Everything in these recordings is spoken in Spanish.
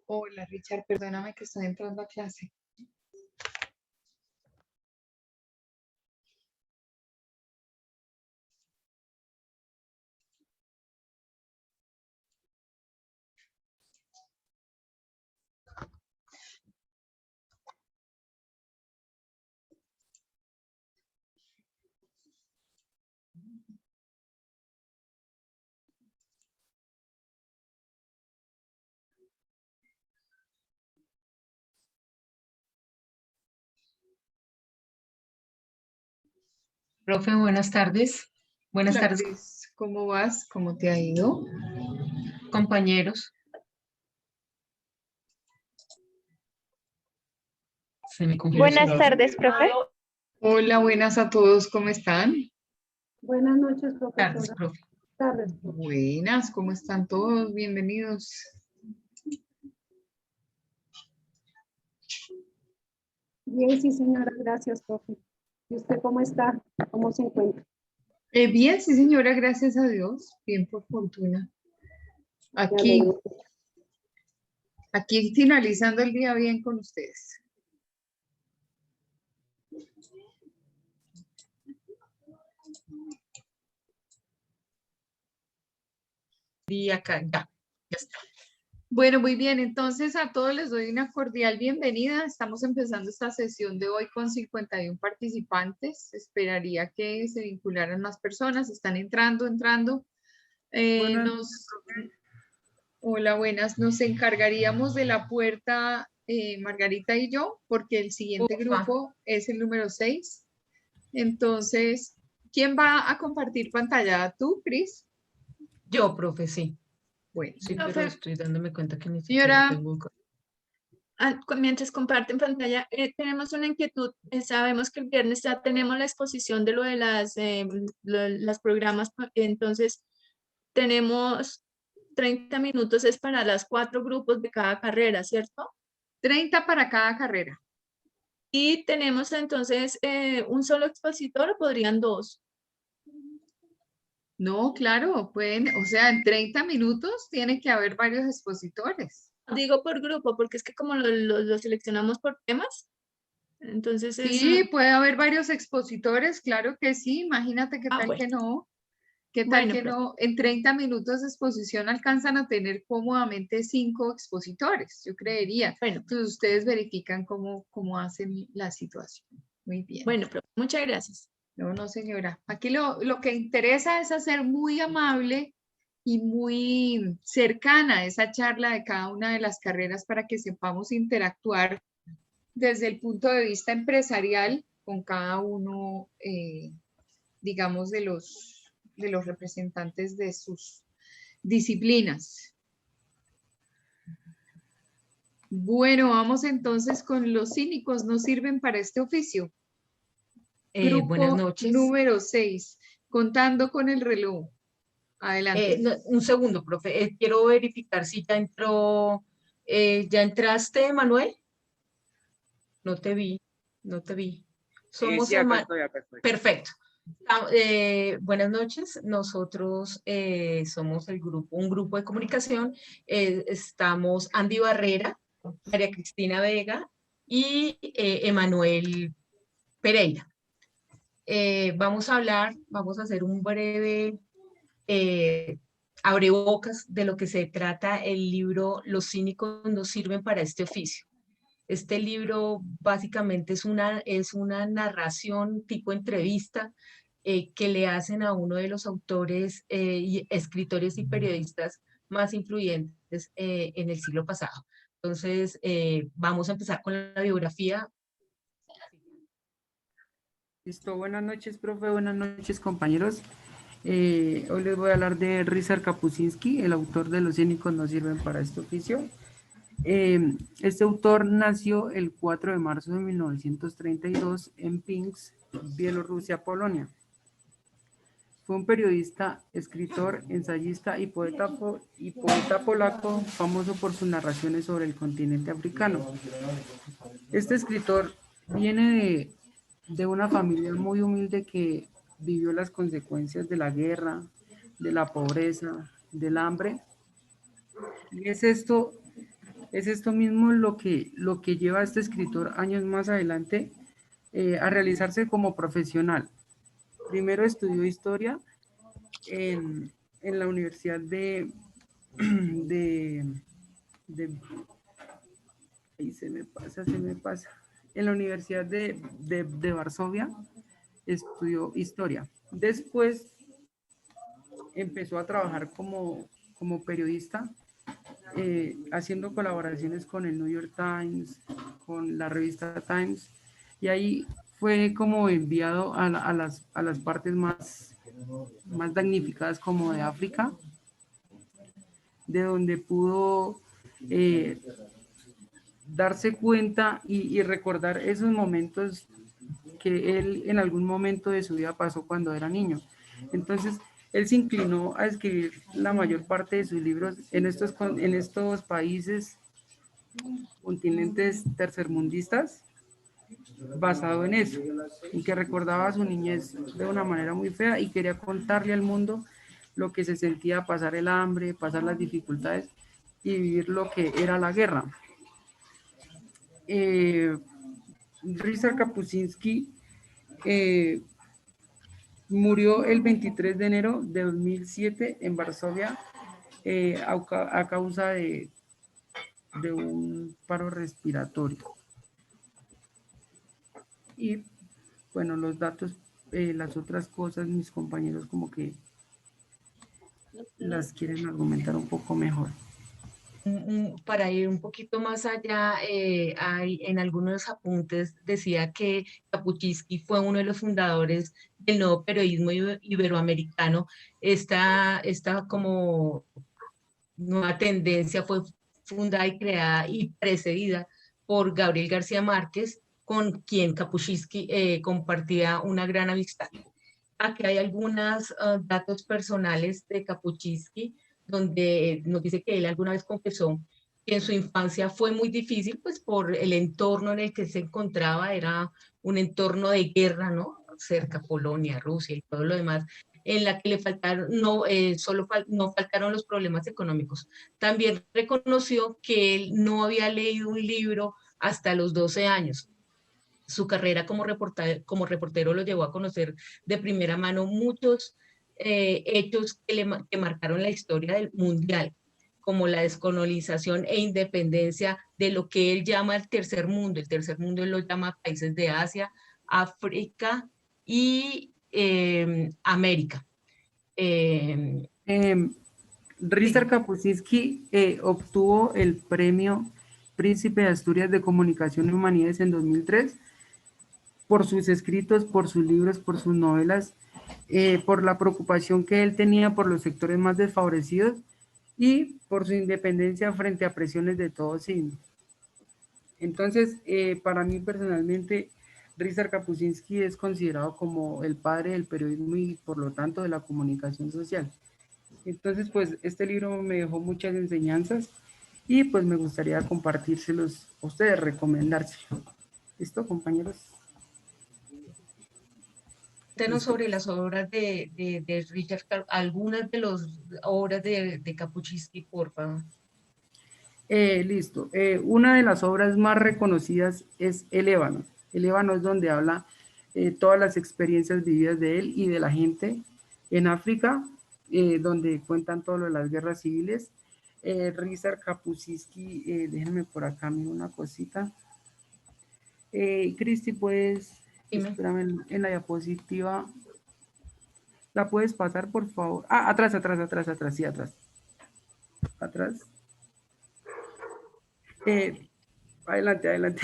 Hola Richard, perdóname que estoy entrando a clase. Profe, buenas tardes. Buenas Hola tardes, Cris, ¿cómo vas? ¿Cómo te ha ido? compañeros. Se me congeló el Buenas celular. tardes, profe. Hola, buenas a todos, ¿cómo están? Buenas noches, Tardes, profesora. profe. Tardes. Buenas, ¿cómo están todos? Bienvenidos. Bien, sí, señora, gracias, profe. ¿Y usted cómo está? ¿Cómo se encuentra? Bien, sí señora, gracias a Dios. Bien, por fortuna. Me Aquí, alegro. aquí finalizando el día bien con ustedes. Y acá, ya está. Bueno, muy bien, entonces a todos les doy una cordial bienvenida. Estamos empezando esta sesión de hoy con 51 participantes. Esperaría que se vincularan más personas. Están entrando. Buenas Hola, buenas. Nos encargaríamos de la puerta Margarita y yo, porque el siguiente Ufa. grupo es el número 6. Entonces, ¿quién va a compartir pantalla? ¿Tú, Cris? Yo, profe, sí. Bueno, Sí, Profe, pero estoy dándome cuenta que ni siquiera señora, tengo. mientras comparten pantalla, tenemos una inquietud. Sabemos que el viernes ya tenemos la exposición de lo de las programas, entonces tenemos 30 minutos, es para las 4 grupos de cada carrera, ¿cierto? 30 para cada carrera. Y tenemos entonces un solo expositor o podrían dos. No, claro, pueden, o sea, en 30 minutos tiene que haber varios expositores. Digo por grupo, porque es que como lo seleccionamos por temas, entonces es... Sí, puede haber varios expositores, claro que sí. Imagínate qué tal bueno. que no. ¿Qué tal Bueno, que profe. no? En 30 minutos de exposición alcanzan a tener cómodamente 5 expositores, yo creería. Bueno, Entonces ustedes verifican cómo hacen la situación. Muy bien. bueno, profe, muchas gracias. No, no, señora. Aquí lo que interesa es hacer muy amable y muy cercana esa charla de cada una de las carreras para que sepamos interactuar desde el punto de vista empresarial con cada uno, digamos, de los representantes de sus disciplinas. Bueno, vamos entonces con los cínicos, no sirven para este oficio. Buenas Grupo noches. número 6, contando con el reloj. Adelante. Un segundo, profe. Quiero verificar si ya entró. ¿Ya entraste, Manuel? No te vi, no te vi. Somos Sí, acá estoy. Perfecto. Buenas noches, nosotros somos un grupo de comunicación, estamos Andy Barrera, María Cristina Vega y Emanuel Pereira. Vamos a hacer un breve abrebocas de lo que se trata el libro Los cínicos no sirven para este oficio. Este libro básicamente es una narración tipo entrevista que le hacen a uno de los autores, y escritores y periodistas más influyentes en el siglo pasado. Entonces, vamos a empezar con la biografía. Listo, buenas noches, profe, buenas noches, compañeros. Hoy les voy a hablar de Ryszard Kapuscinski, el autor de Los cínicos no sirven para este oficio. Este autor nació el 4 de marzo de 1932 en Pinsk, Bielorrusia, Polonia. Fue un periodista, escritor, ensayista y poeta polaco famoso por sus narraciones sobre el continente africano. Este escritor viene de una familia muy humilde que vivió las consecuencias de la guerra, de la pobreza, del hambre. Y es esto es esto mismo lo que lleva a este escritor años más adelante a realizarse como profesional. Primero estudió historia en la Universidad de ahí se me pasa. En la Universidad de Varsovia estudió historia. Después empezó a trabajar como periodista, haciendo colaboraciones con el New York Times, con la revista Times, y ahí fue como enviado a las partes más damnificadas como de África, de donde pudo darse cuenta y recordar esos momentos que él en algún momento de su vida pasó cuando era niño. Entonces, él se inclinó a escribir la mayor parte de sus libros en estos países, continentes tercermundistas, basado en eso, y que recordaba a su niñez de una manera muy fea y quería contarle al mundo lo que se sentía pasar el hambre, pasar las dificultades y vivir lo que era la guerra. Ryszard Kapuscinski murió el 23 de enero de 2007 en Varsovia a causa de un paro respiratorio. Y bueno, los datos, las otras cosas, mis compañeros como que las quieren argumentar un poco mejor. Para ir un poquito más allá, en algunos apuntes decía que Kapuscinski fue uno de los fundadores del nuevo periodismo iberoamericano. Esta como nueva tendencia fue fundada y creada y precedida por Gabriel García Márquez, con quien Kapuscinski compartía una gran amistad. Aquí hay algunos datos personales de Kapuscinski, donde nos dice que él alguna vez confesó que en su infancia fue muy difícil, pues por el entorno en el que se encontraba, era un entorno de guerra, ¿no? Cerca Polonia, Rusia y todo lo demás, en la que le faltaron, no faltaron los problemas económicos. También reconoció que él no había leído un libro hasta los 12 años. Su carrera como reportero lo llevó a conocer de primera mano muchos hechos que marcaron la historia del mundial, como la descolonización e independencia de lo que él llama el tercer mundo. El tercer mundo él lo llama países de Asia, África y América. Ryszard Kapuscinski obtuvo el premio Príncipe de Asturias de Comunicación y Humanidades en 2003 por sus escritos, por sus libros, por sus novelas, por la preocupación que él tenía por los sectores más desfavorecidos y por su independencia frente a presiones de todo signo. Entonces, para mí personalmente, Ryszard Kapuscinski es considerado como el padre del periodismo y por lo tanto de la comunicación social. Entonces, pues este libro me dejó muchas enseñanzas y pues me gustaría compartírselos a ustedes, recomendárselos. ¿Listo, compañeros? Cuéntanos sobre las obras de Ryszard, algunas de las obras de Kapuscinski, por favor. Listo. Una de las obras más reconocidas es El Ébano. El Ébano es donde habla todas las experiencias vividas de él y de la gente en África, donde cuentan todo lo de las guerras civiles. Ryszard Kapuscinski, déjenme por acá una cosita. Cristi, puedes, espérame, en la diapositiva, ¿la puedes pasar, por favor? Ah, atrás, sí, atrás. Atrás. Adelante.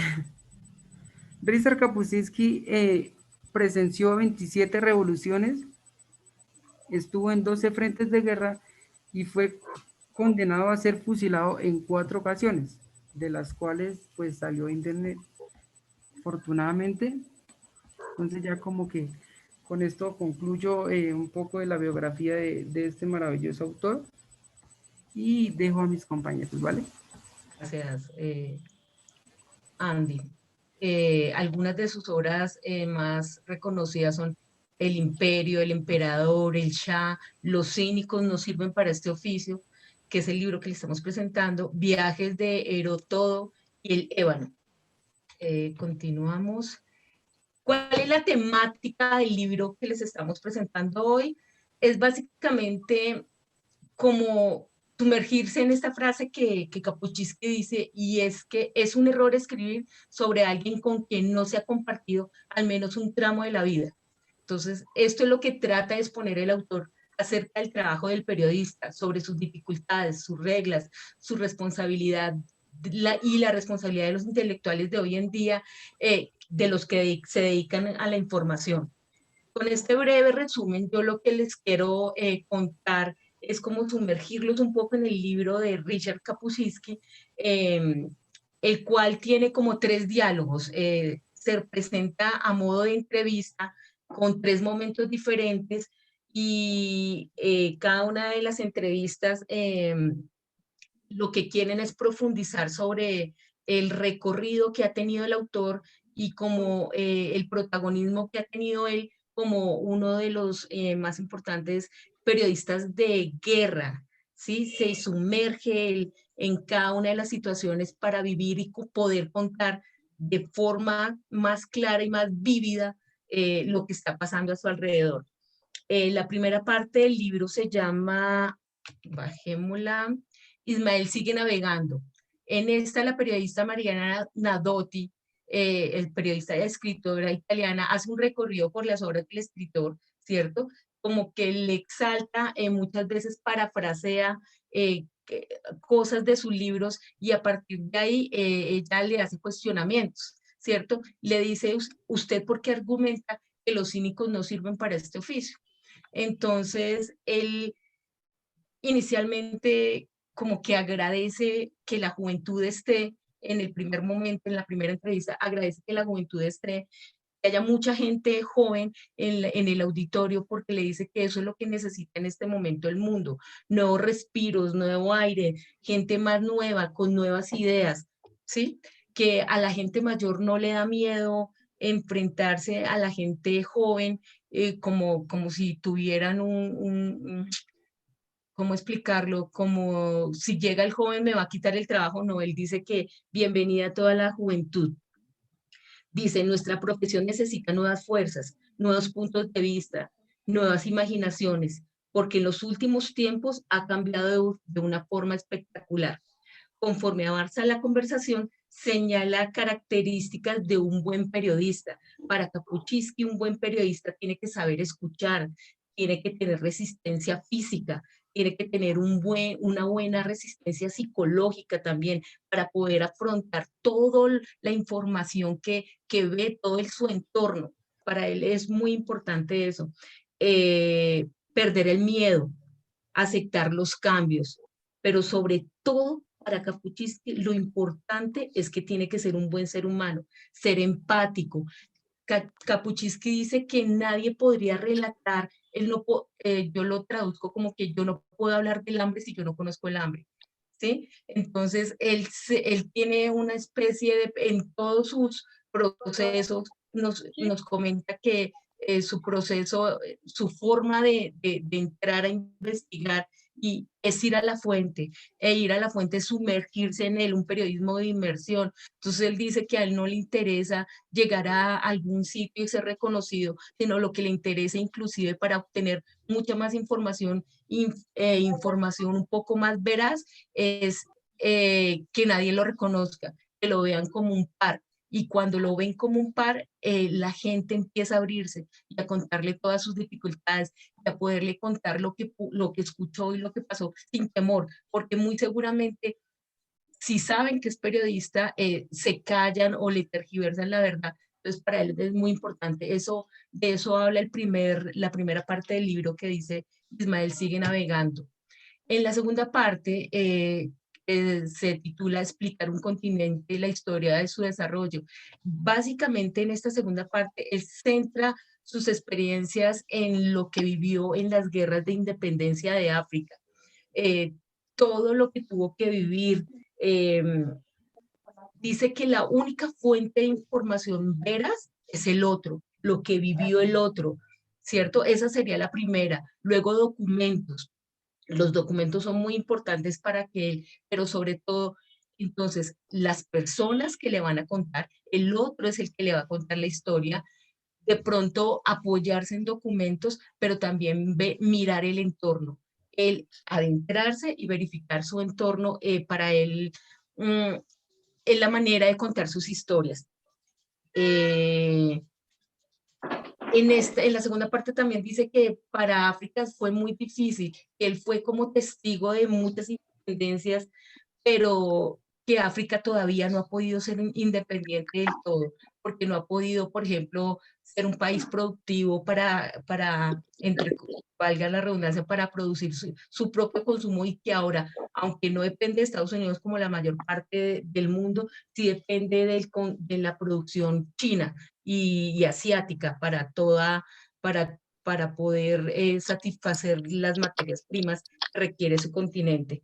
Ryszard Kapuscinski presenció 27 revoluciones, estuvo en 12 frentes de guerra y fue condenado a ser fusilado en 4 ocasiones, de las cuales pues salió indemne, afortunadamente. Entonces ya como que con esto concluyo un poco de la biografía de este maravilloso autor y dejo a mis compañeros, ¿vale? Gracias, Andy. Algunas de sus obras más reconocidas son El Imperio, El Emperador, El Shah, Los cínicos no sirven para este oficio, que es el libro que le estamos presentando, Viajes de Heródoto y el Ébano. Continuamos. ¿Cuál es la temática del libro que les estamos presentando hoy? Es básicamente como sumergirse en esta frase que Kapuscinski dice, y es que es un error escribir sobre alguien con quien no se ha compartido al menos un tramo de la vida. Entonces, esto es lo que trata de exponer el autor acerca del trabajo del periodista, sobre sus dificultades, sus reglas, su responsabilidad y la responsabilidad de los intelectuales de hoy en día, de los que se dedican a la información. Con este breve resumen, yo lo que les quiero contar es como sumergirlos un poco en el libro de Richard Kapuscinski, el cual tiene como 3 diálogos. Se presenta a modo de entrevista con 3 momentos diferentes y cada una de las entrevistas lo que quieren es profundizar sobre el recorrido que ha tenido el autor y como el protagonismo que ha tenido él como uno de los más importantes periodistas de guerra, ¿sí? Se sumerge él en cada una de las situaciones para vivir y poder contar de forma más clara y más vívida lo que está pasando a su alrededor. La primera parte del libro se llama, bajémosla, Ismael sigue navegando. En esta, la periodista Mariana Nadotti, el periodista y escritora italiana, hace un recorrido por las obras del escritor, ¿cierto? Como que le exalta, muchas veces parafrasea cosas de sus libros y a partir de ahí ella le hace cuestionamientos, ¿cierto? Le dice, ¿usted por qué argumenta que los cínicos no sirven para este oficio? Entonces, él inicialmente como que agradece que la juventud esté en el primer momento, en la primera entrevista, agradece que la juventud esté, que haya mucha gente joven en el auditorio porque le dice que eso es lo que necesita en este momento el mundo, nuevos respiros, nuevo aire, gente más nueva, con nuevas ideas, ¿sí? Que a la gente mayor no le da miedo enfrentarse a la gente joven como si tuvieran ¿cómo explicarlo? Como si llega el joven me va a quitar el trabajo. No, él dice que bienvenida a toda la juventud. Dice, nuestra profesión necesita nuevas fuerzas, nuevos puntos de vista, nuevas imaginaciones, porque en los últimos tiempos ha cambiado de una forma espectacular. Conforme avanza la conversación, señala características de un buen periodista. Para Kapuscinski, un buen periodista tiene que saber escuchar, tiene que tener resistencia física, tiene que tener una buena resistencia psicológica también para poder afrontar toda la información que ve, todo su entorno. Para él es muy importante eso. Perder el miedo, aceptar los cambios, pero sobre todo para Kapuscinski lo importante es que tiene que ser un buen ser humano, ser empático. Kapuscinski dice que nadie podría relatar, yo lo traduzco como que yo no puedo hablar del hambre si yo no conozco el hambre, ¿sí? Entonces, él tiene una especie de, en todos sus procesos, nos comenta que su proceso, su forma de entrar a investigar y es ir a la fuente, ir a la fuente, sumergirse en él, un periodismo de inmersión. Entonces él dice que a él no le interesa llegar a algún sitio y ser reconocido, sino lo que le interesa inclusive para obtener mucha más información, información un poco más veraz, es que nadie lo reconozca, que lo vean como un par. Y cuando lo ven como un par, la gente empieza a abrirse y a contarle todas sus dificultades y a poderle contar lo que escuchó y lo que pasó sin temor, porque muy seguramente si saben que es periodista, se callan o le tergiversan la verdad. Entonces, para él es muy importante. De eso habla la primera parte del libro que dice, Ismael sigue navegando. En la segunda parte, se titula Explicar un continente, la historia de su desarrollo. Básicamente, en esta segunda parte, él centra sus experiencias en lo que vivió en las guerras de independencia de África. Todo lo que tuvo que vivir. Dice que la única fuente de información veraz es el otro, lo que vivió el otro, ¿cierto? Esa sería la primera. Luego documentos. Los documentos son muy importantes para que él, pero sobre todo, entonces, las personas que le van a contar, el otro es el que le va a contar la historia, de pronto apoyarse en documentos, pero también mirar el entorno, el adentrarse y verificar su entorno para él, es la manera de contar sus historias. En la segunda parte también dice que para África fue muy difícil, que él fue como testigo de muchas independencias, pero que África todavía no ha podido ser independiente del todo, porque no ha podido, por ejemplo, ser un país productivo entre, valga la redundancia, para producir su propio consumo, y que ahora, aunque no depende de Estados Unidos como la mayor parte del mundo, sí depende de la producción china y asiática para poder satisfacer las materias primas que requiere su continente.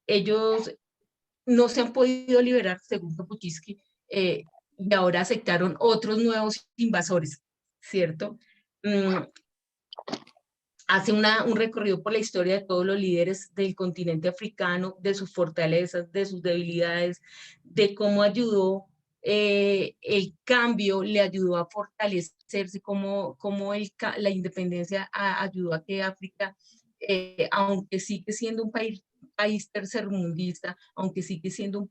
Ellos no se han podido liberar, según Kapuscinski, y ahora aceptaron otros nuevos invasores, ¿cierto? Hace un recorrido por la historia de todos los líderes del continente africano, de sus fortalezas, de sus debilidades, de cómo ayudó el cambio, le ayudó a fortalecerse, cómo la independencia ayudó a que África, aunque sigue siendo un país tercermundista, aunque sigue siendo un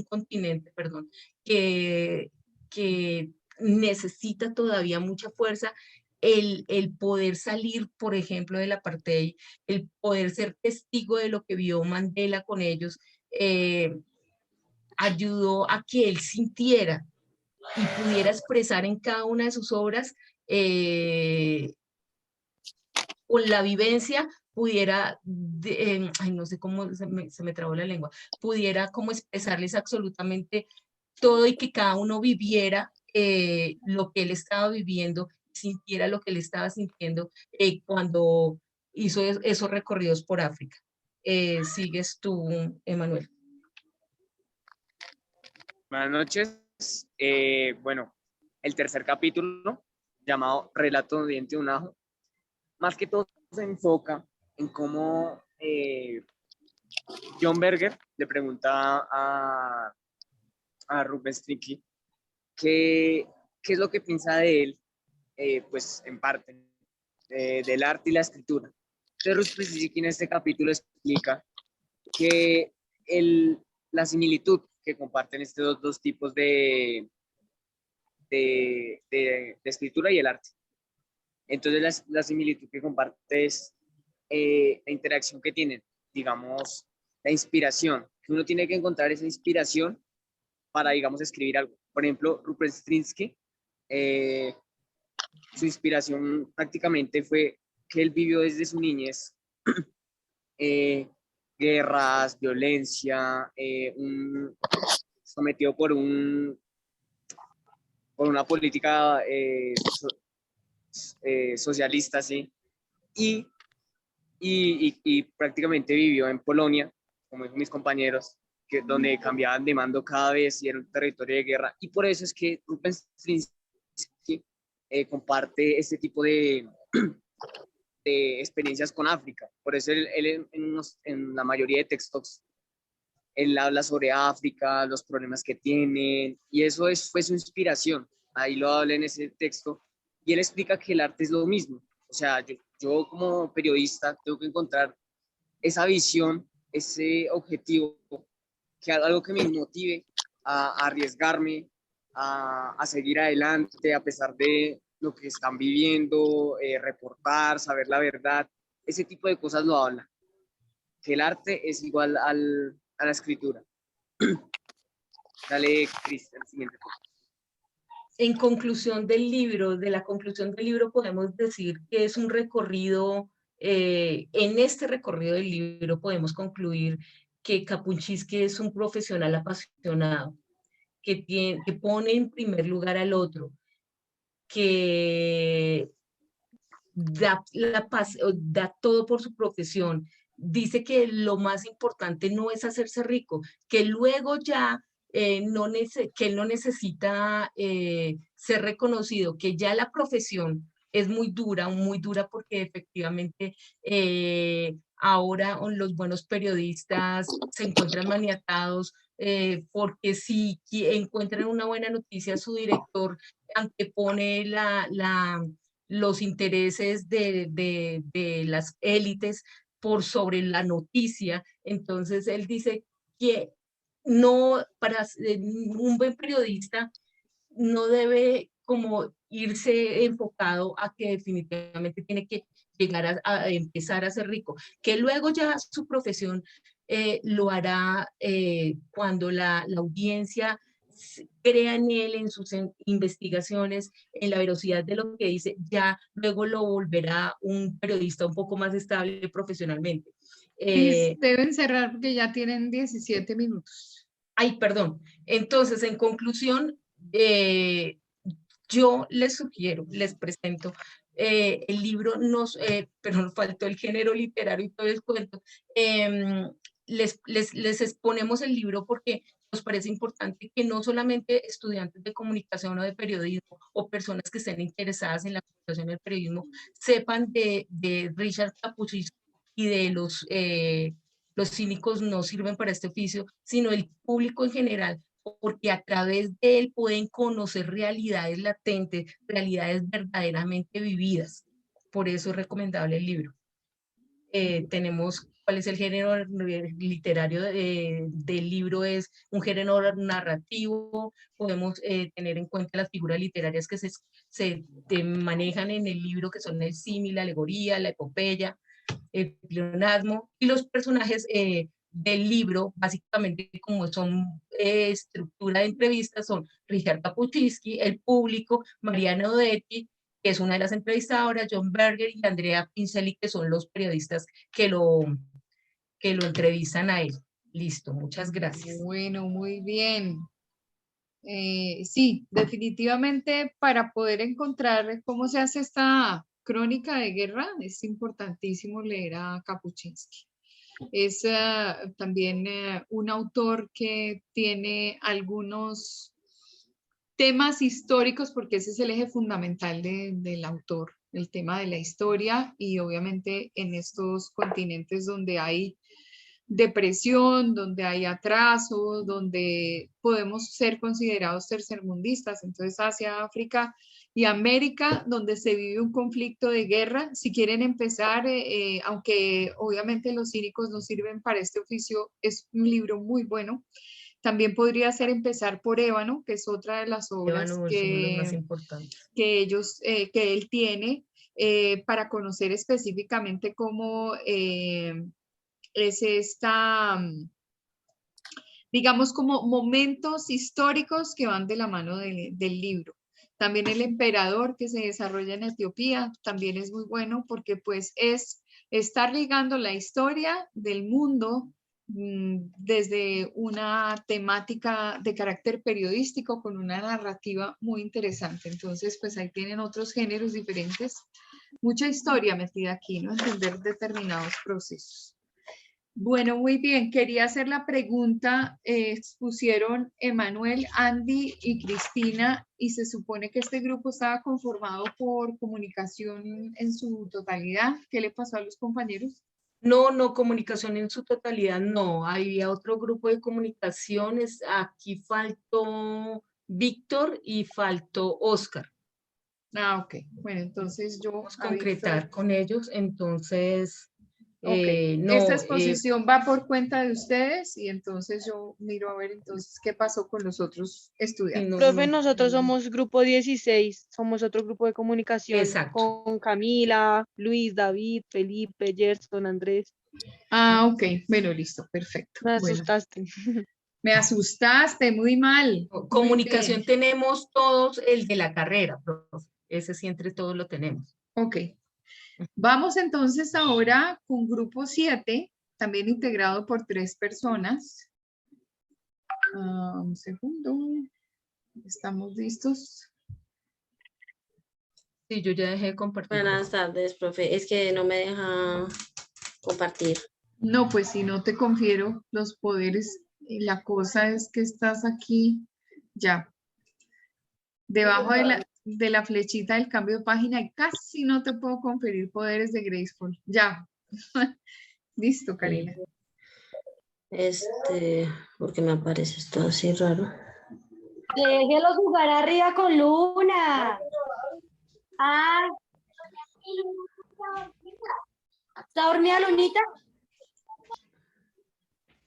continente, perdón, que necesita todavía mucha fuerza, el poder salir, por ejemplo, del apartheid, el poder ser testigo de lo que vio Mandela con ellos, ayudó a que él sintiera y pudiera expresar en cada una de sus obras, con la vivencia, pudiera, ay, no sé cómo, se me trabó la lengua, pudiera como expresarles absolutamente todo, y que cada uno viviera lo que él estaba viviendo, sintiera lo que él estaba sintiendo cuando hizo esos recorridos por África. Sigues tú, Emanuel. Buenas noches. Bueno, el tercer capítulo, llamado Relato de diente de un ajo, más que todo se enfoca en cómo John Berger le pregunta a Rupert-Shinski qué es lo que piensa de él, pues en parte, del arte y la escritura. Entonces Rupert-Shinski en este capítulo explica que la similitud que comparten estos dos tipos de escritura y el arte. Entonces la similitud que comparte es la interacción que tienen, digamos, la inspiración, que uno tiene que encontrar esa inspiración para, digamos, escribir algo. Por ejemplo, Rupert-Shinski, su inspiración prácticamente fue que él vivió desde su niñez guerras, violencia, sometido por una política socialista, ¿sí? Y prácticamente vivió en Polonia, como dijo mis compañeros, donde cambiaban de mando cada vez y era un territorio de guerra. Y por eso es que Rupert-Shinski comparte este tipo de experiencias con África. Por eso él en la mayoría de textos, él habla sobre África, los problemas que tienen, y eso fue su inspiración. Ahí lo habla en ese texto, y él explica que el arte es lo mismo. O sea, yo como periodista tengo que encontrar esa visión, ese objetivo, que algo que me motive a arriesgarme, a seguir adelante a pesar de lo que están viviendo, reportar, saber la verdad. Ese tipo de cosas lo habla. Que el arte es igual a la escritura. Dale, Cristian, siguiente. En conclusión de la conclusión del libro podemos decir que es un recorrido, en este recorrido del libro podemos concluir que Kapuscinski es un profesional apasionado, que pone en primer lugar al otro, que da todo por su profesión. Dice que lo más importante no es hacerse rico, que luego ya que él no necesita ser reconocido, que ya la profesión es muy dura porque efectivamente ahora los buenos periodistas se encuentran maniatados porque si encuentran una buena noticia, su director antepone los intereses de las élites por sobre la noticia. Entonces él dice que no, un buen periodista no debe como irse enfocado a que definitivamente tiene que llegar a empezar a ser rico, que luego ya su profesión lo hará cuando la audiencia crea en él, en sus investigaciones, en la velocidad de lo que dice, ya luego lo volverá un periodista un poco más estable profesionalmente. Deben cerrar porque ya tienen 17 minutos. Ay, perdón. Entonces, en conclusión, yo les sugiero, les presento el libro, pero nos faltó el género literario y todo el cuento. Les exponemos el libro porque nos parece importante que no solamente estudiantes de comunicación o de periodismo o personas que estén interesadas en la comunicación del periodismo sepan de Richard Kapuscinski y de los cínicos no sirven para este oficio, sino el público en general, porque a través de él pueden conocer realidades latentes, realidades verdaderamente vividas. Por eso es recomendable el libro. Tenemos cuál es el género literario del libro, es un género narrativo. Podemos tener en cuenta las figuras literarias que se manejan en el libro, que son el símil, la alegoría, la epopeya, el pleonasmo, y los personajes del libro, básicamente como son estructura de entrevistas, son Richard Kapuscinski, el público, Mariana Odetti, que es una de las entrevistadoras, John Berger y Andrea Pincelli, que son los periodistas que lo entrevistan a él. Listo, muchas gracias. Bueno, muy bien. Sí, definitivamente para poder encontrar cómo se hace esta crónica de guerra es importantísimo leer a Kapuscinski. Es también un autor que tiene algunos temas históricos, porque ese es el eje fundamental del autor, el tema de la historia, y obviamente en estos continentes donde hay depresión, donde hay atraso, donde podemos ser considerados tercermundistas, entonces Asia, África y América, donde se vive un conflicto de guerra. Si quieren empezar, aunque obviamente los cínicos no sirven para este oficio, es un libro muy bueno. También podría ser empezar por Ébano, que es otra de las obras Ébano es uno de los más importantes. que él tiene, para conocer específicamente cómo es esta, digamos, como momentos históricos que van de la mano del libro. También El Emperador, que se desarrolla en Etiopía, también es muy bueno porque pues está ligando la historia del mundo desde una temática de carácter periodístico con una narrativa muy interesante. Entonces, pues ahí tienen otros géneros diferentes. Mucha historia metida aquí, ¿no? Entender determinados procesos. Bueno, muy bien. Quería hacer la pregunta. Expusieron Emanuel, Andy y Cristina, y se supone que este grupo estaba conformado por comunicación en su totalidad. ¿Qué le pasó a los compañeros? No, comunicación en su totalidad, no. Había otro grupo de comunicaciones. Aquí faltó Víctor y faltó Oscar. Ah, ok. Bueno, entonces yo... Vamos a concretar con ellos, entonces... Okay. No, esta exposición va por cuenta de ustedes y entonces yo miro a ver entonces qué pasó con los otros estudiantes. Profe, nosotros somos grupo 16, somos otro grupo de comunicación. Exacto. Con Camila, Luis, David, Felipe, Gerson, Andrés. Ah, ok. Bueno, listo, perfecto. Me asustaste. Bueno, me asustaste, muy mal. Comunicación muy tenemos todos, el de la carrera, profe. Ese sí entre todos lo tenemos. Ok. Vamos entonces ahora con grupo 7, también integrado por 3 personas. Un segundo. ¿Estamos listos? Sí, yo ya dejé de compartir. Buenas tardes, profe. Es que no me deja compartir. No, pues si no te confiero los poderes, la cosa es que estás aquí ya. Debajo de la flechita del cambio de página y casi no te puedo conferir poderes de Graceful. Ya. Listo, Karina. Porque me aparece esto así raro. Déjelo jugar arriba con Luna. Ah. ¿Está dormida Lunita?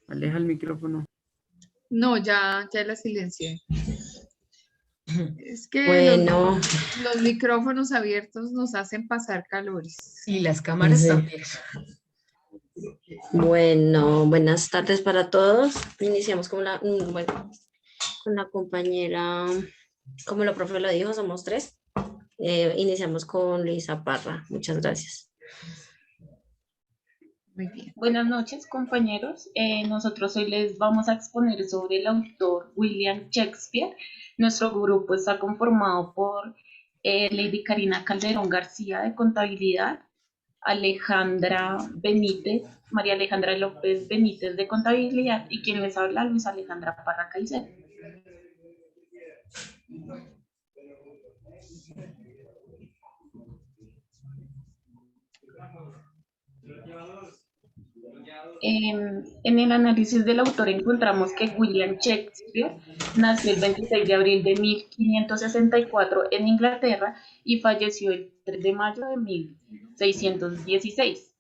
Aleja el micrófono. No, ya la silencié. Es que Bueno. los micrófonos abiertos nos hacen pasar calores. Y las cámaras Sí. también. Bueno, buenas tardes para todos. Iniciamos con la compañera, como la profe lo dijo, somos 3. Iniciamos con Luisa Parra. Muchas gracias. Muy bien. Buenas noches, compañeros. Nosotros hoy les vamos a exponer sobre el autor William Shakespeare. Nuestro grupo está conformado por Lady Karina Calderón García de Contabilidad, Alejandra Benítez, María Alejandra López Benítez de Contabilidad y quien les habla, Luis Alejandra Parra Caicedo. En el análisis del autor encontramos que William Shakespeare nació el 26 de abril de 1564 en Inglaterra y falleció el 3 de mayo de 1616.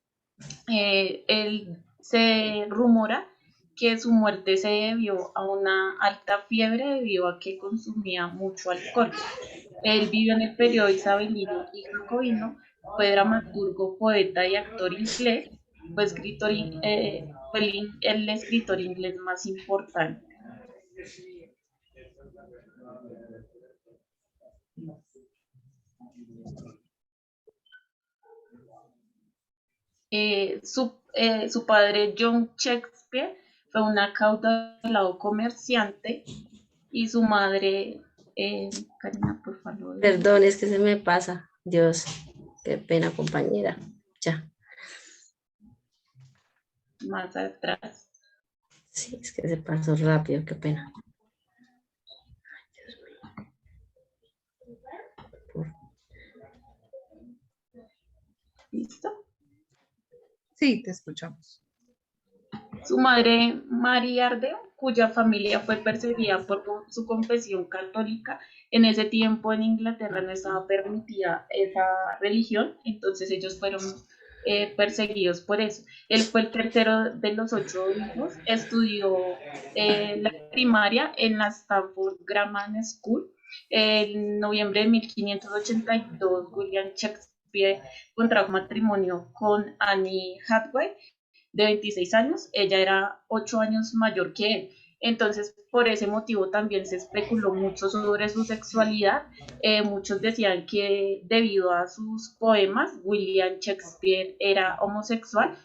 Se rumora que su muerte se debió a una alta fiebre debido a que consumía mucho alcohol. Él vivió en el periodo isabelino y jacobino, fue dramaturgo, poeta y actor inglés. Fue el escritor inglés más importante. Su padre, John Shakespeare, fue un acaudalado comerciante y su madre, Karina, por favor. Perdón, es que se me pasa. Dios, qué pena, compañera. Ya. Más atrás. Sí, es que se pasó rápido, qué pena. ¿Listo? Sí, te escuchamos. Su madre, María Ardeo, cuya familia fue perseguida por su confesión católica. En ese tiempo en Inglaterra no estaba permitida esa religión, entonces ellos fueron perseguidos por eso. Él fue el tercero de los 8 hijos, estudió la primaria en la Stanford Grammar School. En noviembre de 1582, William Shakespeare contrajo matrimonio con Annie Hathaway, de 26 años, ella era 8 años mayor que él. Entonces, por ese motivo también se especuló mucho sobre su sexualidad. Muchos decían que debido a sus poemas, William Shakespeare era homosexual.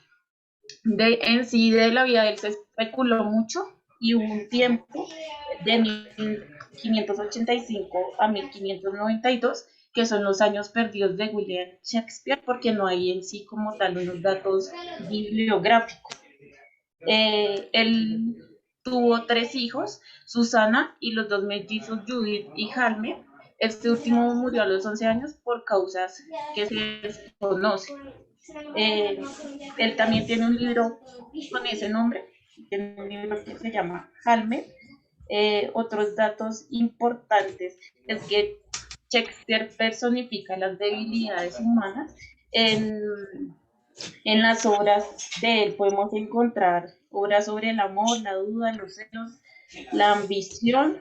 En sí, de la vida de él se especuló mucho y hubo un tiempo de 1585 a 1592 que son los años perdidos de William Shakespeare, porque no hay en sí como tal unos datos bibliográficos. Él tuvo 3 hijos, Susana y los 2 mellizos Judith y Jaime. Este último murió a los 11 años por causas que se desconocen. Él también tiene un libro con ese nombre, tiene un libro que se llama Jaime. Otros datos importantes es que Shakespeare personifica las debilidades humanas. En las obras de él podemos encontrar obras sobre el amor, la duda, los celos, la ambición.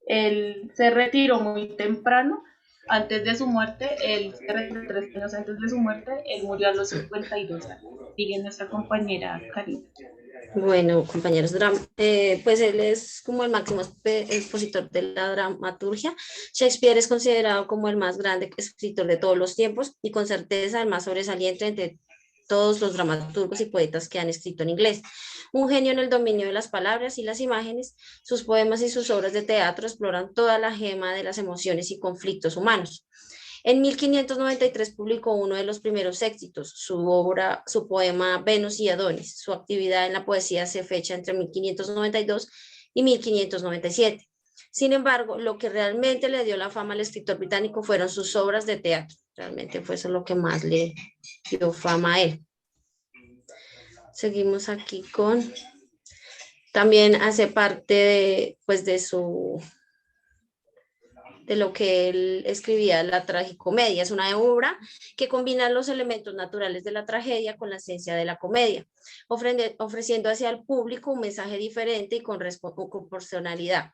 Él se retiró muy temprano. Antes de su muerte, él se retiró 3 años antes de su muerte, él murió a los 52 años. Sigue nuestra compañera Karina. Bueno, compañeros, pues él es como el máximo expositor de la dramaturgia. Shakespeare es considerado como el más grande escritor de todos los tiempos y con certeza el más sobresaliente entre todos los dramaturgos y poetas que han escrito en inglés. Un genio en el dominio de las palabras y las imágenes, sus poemas y sus obras de teatro exploran toda la gema de las emociones y conflictos humanos. En 1593 publicó uno de los primeros éxitos, su poema Venus y Adonis. Su actividad en la poesía se fecha entre 1592 y 1597. Sin embargo, lo que realmente le dio la fama al escritor británico fueron sus obras de teatro. Realmente fue eso lo que más le dio fama a él. Seguimos aquí con... También hace parte de, pues, de lo que él escribía, la tragicomedia. Es una obra que combina los elementos naturales de la tragedia con la esencia de la comedia, ofreciendo hacia el público un mensaje diferente y con personalidad.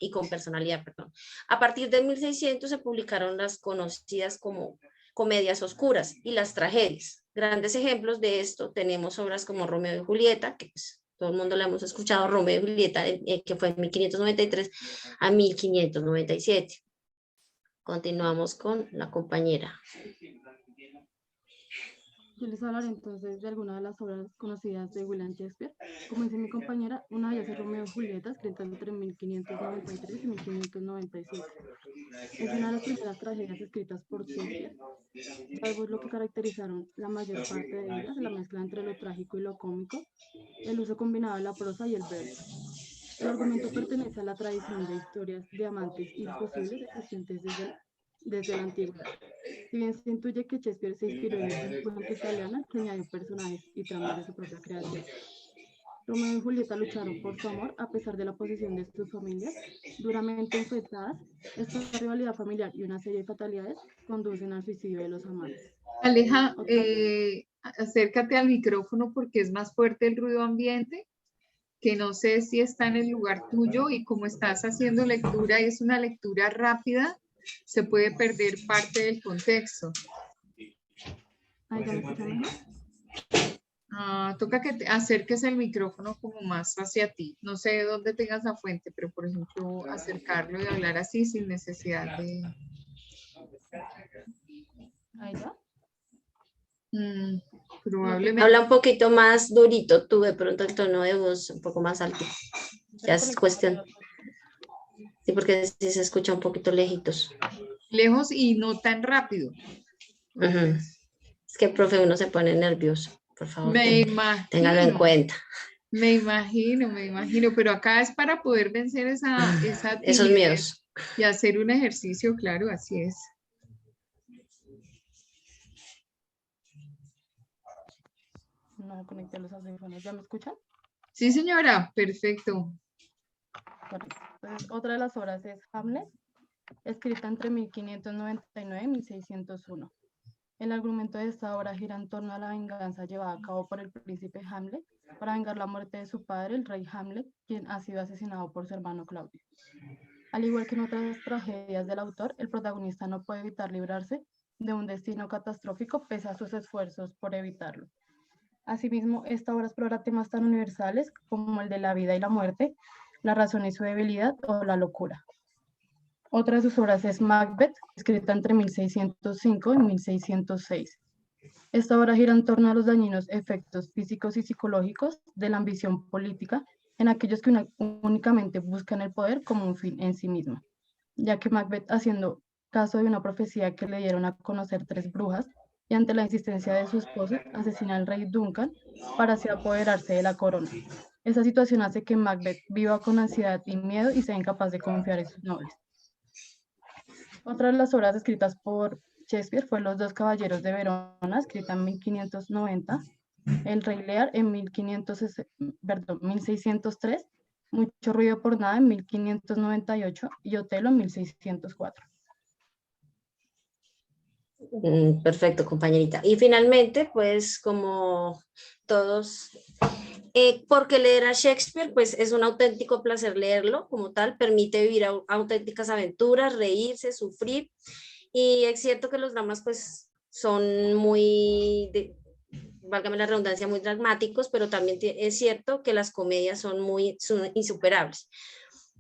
A partir de 1600 se publicaron las conocidas como comedias oscuras y las tragedias. Grandes ejemplos de esto tenemos obras como Romeo y Julieta, que pues, todo el mundo la hemos escuchado, Romeo y Julieta, que fue en 1593 a 1597. Continuamos con la compañera. Yo les hablaré entonces de algunas de las obras conocidas de William Shakespeare. Como dice mi compañera, una de ellas es Romeo y Julieta, escrita entre 1593 y 1597. Es una de las primeras tragedias escritas por Shakespeare. Algo es lo que caracterizaron la mayor parte de ellas, la mezcla entre lo trágico y lo cómico, el uso combinado de la prosa y el verso. El argumento pertenece a la tradición de historias de amantes imposibles existentes desde la antigüedad. Si bien se intuye que Shakespeare se inspiró en un cuento italiano que añadió personajes y tramas de su propia creación. Romeo y Julieta lucharon por su amor a pesar de la oposición de sus familias, duramente enfrentadas. Esta rivalidad familiar y una serie de fatalidades conducen al suicidio de los amantes. Aleja, acércate al micrófono porque es más fuerte el ruido ambiente, que no sé si está en el lugar tuyo, y como estás haciendo lectura y es una lectura rápida, se puede perder parte del contexto. Ahí ya me escuchan mejor. Toca que te acerques el micrófono como más hacia ti. No sé dónde tengas la fuente, pero por ejemplo acercarlo y hablar así sin necesidad de... Ahí ya. Probablemente. Habla un poquito más durito, tú de pronto el tono de voz un poco más alto. Ya es cuestión. Sí, porque sí se escucha un poquito lejitos. Lejos y no tan rápido. Es que, profe, uno se pone nervioso. Por favor, téngalo en cuenta. Me imagino, pero acá es para poder vencer esa esos miedos. Y hacer un ejercicio, claro, así es. No conecté los audífonos. ¿Ya me escuchan? Sí, señora, perfecto. Entonces, otra de las obras es Hamlet, escrita entre 1599 y 1601. El argumento de esta obra gira en torno a la venganza llevada a cabo por el príncipe Hamlet para vengar la muerte de su padre, el rey Hamlet, quien ha sido asesinado por su hermano Claudio. Al igual que en otras tragedias del autor, el protagonista no puede evitar librarse de un destino catastrófico pese a sus esfuerzos por evitarlo. Asimismo, esta obra explora temas tan universales como el de la vida y la muerte, la razón y su debilidad o la locura. Otra de sus obras es Macbeth, escrita entre 1605 y 1606. Esta obra gira en torno a los dañinos efectos físicos y psicológicos de la ambición política en aquellos que únicamente buscan el poder como un fin en sí mismo, ya que Macbeth, haciendo caso de una profecía que le dieron a conocer 3 brujas, y ante la insistencia de su esposo, asesina al rey Duncan para así apoderarse de la corona. Esa situación hace que Macbeth viva con ansiedad y miedo y sea incapaz de confiar en sus nobles. Otra de las obras escritas por Shakespeare fue Los 2 caballeros de Verona, escrita en 1590, El Rey Lear en 1603, Mucho ruido por nada en 1598 y Otelo en 1604. Perfecto, compañerita. Y finalmente, pues como todos, porque leer a Shakespeare, pues es un auténtico placer leerlo como tal, permite vivir auténticas aventuras, reírse, sufrir, y es cierto que los dramas pues son muy, válgame la redundancia, muy dramáticos, pero también es cierto que las comedias son insuperables.